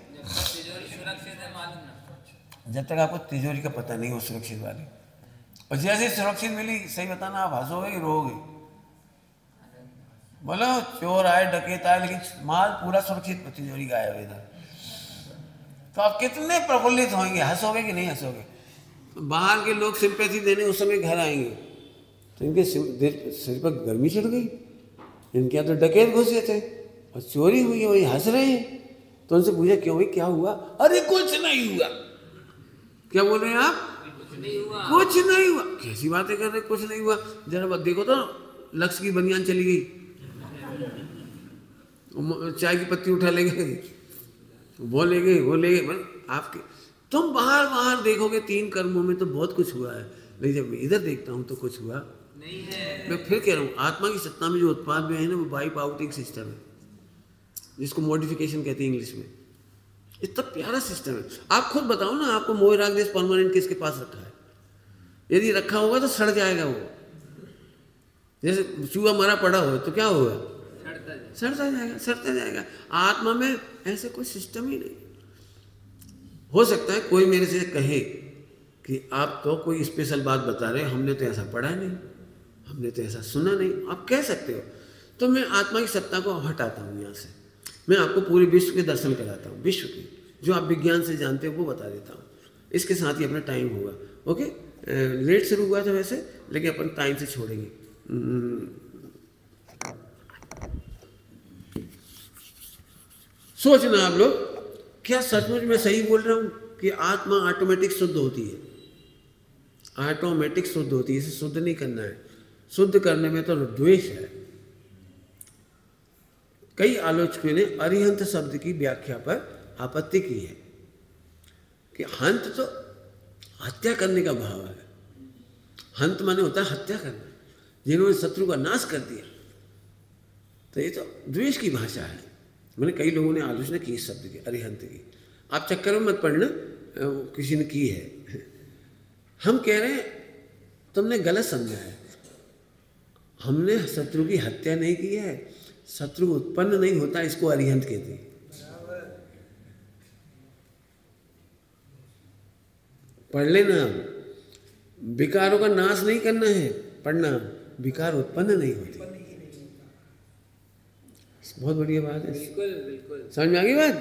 जब तक आपको तिजोरी का पता नहीं हो सुरक्षित वाली, और जैसे सुरक्षित मिली, सही बताना, आप हंसोगे कि रोओगे? बोलो, चोर आए, डकैत आए, लेकिन माल पूरा सुरक्षित, तिजोरी गायब है इधर, तो आप कितने प्रफुल्लित होंगे, हंसोगे कि नहीं हंसोगे? तो बाहर के लोग सिंपैथी देने उस समय घर आएंगे तो इनके सिर पर गर्मी चढ़ गई, इनके यहाँ तो डकैत घुसे थे और चोरी हुई है, वही हंस रहे हैं। तो उनसे पूछा क्यों भाई, क्या हुआ? अरे कुछ नहीं हुआ। क्या बोल रहे हैं आप? कुछ नहीं हुआ। कैसी बातें कर रहे, कुछ नहीं हुआ? जरा बात देखो तो, लक्ष्य की बनियान चली गई, चाय की पत्ती उठा लेंगे, बोलेंगे आपके। तुम बाहर देखोगे 3 कर्मों में तो बहुत कुछ हुआ है, लेकिन जब मैं इधर देखता हूँ तो कुछ हुआ नहीं है। मैं फिर कह रहा हूँ, आत्मा की सत्ता में जो उत्पाद में है ना, वो वाइप आउटिंग सिस्टम है, जिसको मॉडिफिकेशन कहते हैं इंग्लिश में। इतना प्यारा सिस्टम है। आप खुद बताओ ना, आपको मोह राग देश परमानेंट किसके पास रखा है? यदि रखा होगा तो सड़ जाएगा वो। जैसे चूहा मरा पड़ा हो तो क्या होगा? सड़ता जाएगा, सड़ता जाएगा। आत्मा में ऐसे कोई सिस्टम ही नहीं। हो सकता है कोई मेरे से कहे कि आप तो कोई स्पेशल बात बता रहे, हमने तो ऐसा पढ़ा नहीं, हमने तो ऐसा सुना नहीं। आप कह सकते हो, तो मैं आत्मा की सत्ता को हटाता हूँ यहाँ से। मैं आपको पूरे विश्व के दर्शन कराता हूँ, विश्व के जो आप विज्ञान से जानते हो वो बता देता हूँ। इसके साथ ही अपना टाइम होगा। ओके, लेट शुरू हुआ था वैसे, लेकिन अपन टाइम से छोड़ेंगे। सोचना आप लोग, क्या सचमुच में सही बोल रहा हूँ कि आत्मा ऑटोमेटिक शुद्ध होती है? ऑटोमेटिक शुद्ध होती है, इसे शुद्ध नहीं करना है। शुद्ध करने में तो द्वेष है। कई आलोचकों ने अरिहंत शब्द की व्याख्या पर आपत्ति की है कि हंत तो हत्या करने का भाव है। हंत माने होता है हत्या करना। जिन्होंने शत्रु का नाश कर दिया, तो ये तो द्वेष की भाषा है। मैंने कई लोगों ने आलोचना की इस शब्द की, अरिहंत की। आप चक्कर में मत पड़ना, किसी ने की है। हम कह रहे हैं तुमने गलत समझा है। हमने शत्रु की हत्या नहीं की है, शत्रु उत्पन्न नहीं होता, इसको अरिहंत कहते हैं। पढ़ लेना, विकारों का नाश नहीं करना है, पढ़ना, विकार उत्पन्न नहीं होते। बहुत बढ़िया बात है, बिल्कुल समझ में आ गई बात?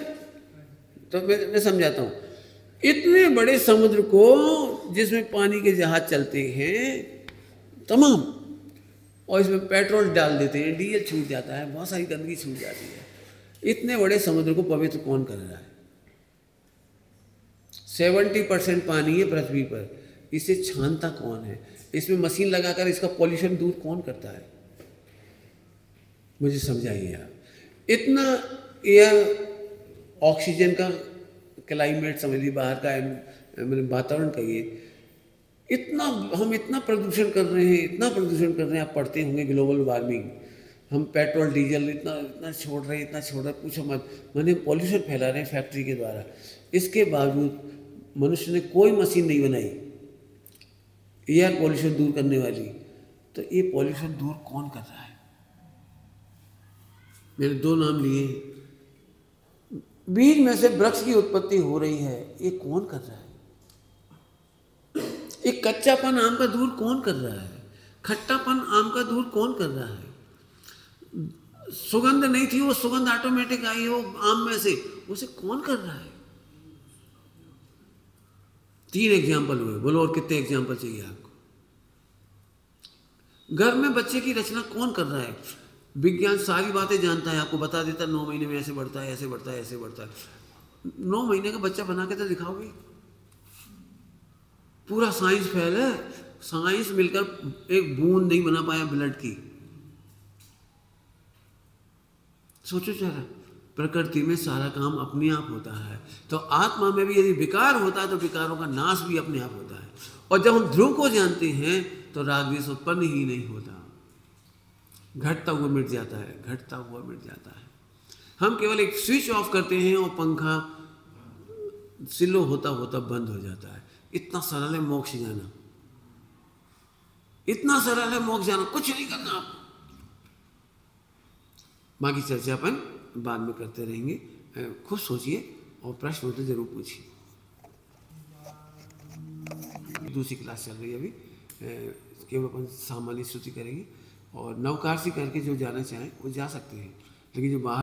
तो मैं समझाता हूँ। इतने बड़े समुद्र को जिसमें पानी के जहाज चलते हैं तमाम, और इसमें पेट्रोल डाल देते हैं, डीजल छूट जाता है, बहुत सारी गंदगी छूट जाती है। इतने बड़े समुद्र को पवित्र कौन कर रहा है? 70% पानी है पृथ्वी पर, इसे छानता कौन है? इसमें मशीन लगाकर इसका पॉल्यूशन दूर कौन करता है? मुझे समझाइए आप। इतना एयर, ऑक्सीजन का क्लाइमेट समझ लीजिए, बाहर का मतलब वातावरण कहिए, इतना हम इतना प्रदूषण कर रहे हैं, इतना प्रदूषण कर रहे हैं। आप पढ़ते होंगे ग्लोबल वार्मिंग, हम पेट्रोल डीजल इतना इतना छोड़ रहे हैं, इतना छोड़ रहे हैं, पूछो मत। मैंने पॉल्यूशन फैला रहे हैं फैक्ट्री के द्वारा। इसके बावजूद मनुष्य ने कोई मशीन नहीं बनाई एयर पॉल्यूशन दूर करने वाली। तो ये पॉल्यूशन दूर कौन कर रहा है? मैंने 2 नाम लिए। बीज में से वृक्ष की उत्पत्ति हो रही है, ये कौन कर रहा है? एक कच्चापन आम का दूर कौन कर रहा है? खट्टापन आम का दूर कौन कर रहा है? सुगंध नहीं थी, वो सुगंध ऑटोमेटिक आई हो आम में से, उसे कौन कर रहा है? 3 एग्जाम्पल हुए, बोलो और कितने एग्जाम्पल चाहिए आपको? घर में बच्चे की रचना कौन कर रहा है? विज्ञान सारी बातें जानता है, आपको बता देता है 9 महीने में ऐसे बढ़ता है, ऐसे बढ़ता है, ऐसे बढ़ता है। 9 महीने का बच्चा बना के तो दिखाओगे? पूरा साइंस फेल है। साइंस मिलकर एक बूंद नहीं बना पाया ब्लड की। सोचो जरा, प्रकृति में सारा काम अपने आप होता है, तो आत्मा में भी यदि विकार होता है तो विकारों का नाश भी अपने आप होता है। और जब हम ध्रुव को जानते हैं तो राग द्वेष उत्पन्न ही नहीं होता, घटता हुआ मिट जाता है, घटता हुआ मिट जाता है। हम केवल एक स्विच ऑफ करते हैं और पंखा स्लो होता होता बंद हो जाता है। इतना सरल है मोक्ष जाना, इतना सरल है मोक्ष जाना, कुछ नहीं करना आपको। बाकी चर्चा अपन बाद में करते रहेंगे। खुद सोचिए और प्रश्न होते जरूर पूछिए। दूसरी क्लास चल रही है अभी, केवल अपन सामान्य स्तुति करेंगे और नवकार से करके जो जाना चाहें वो जा सकते हैं, लेकिन जो बाहर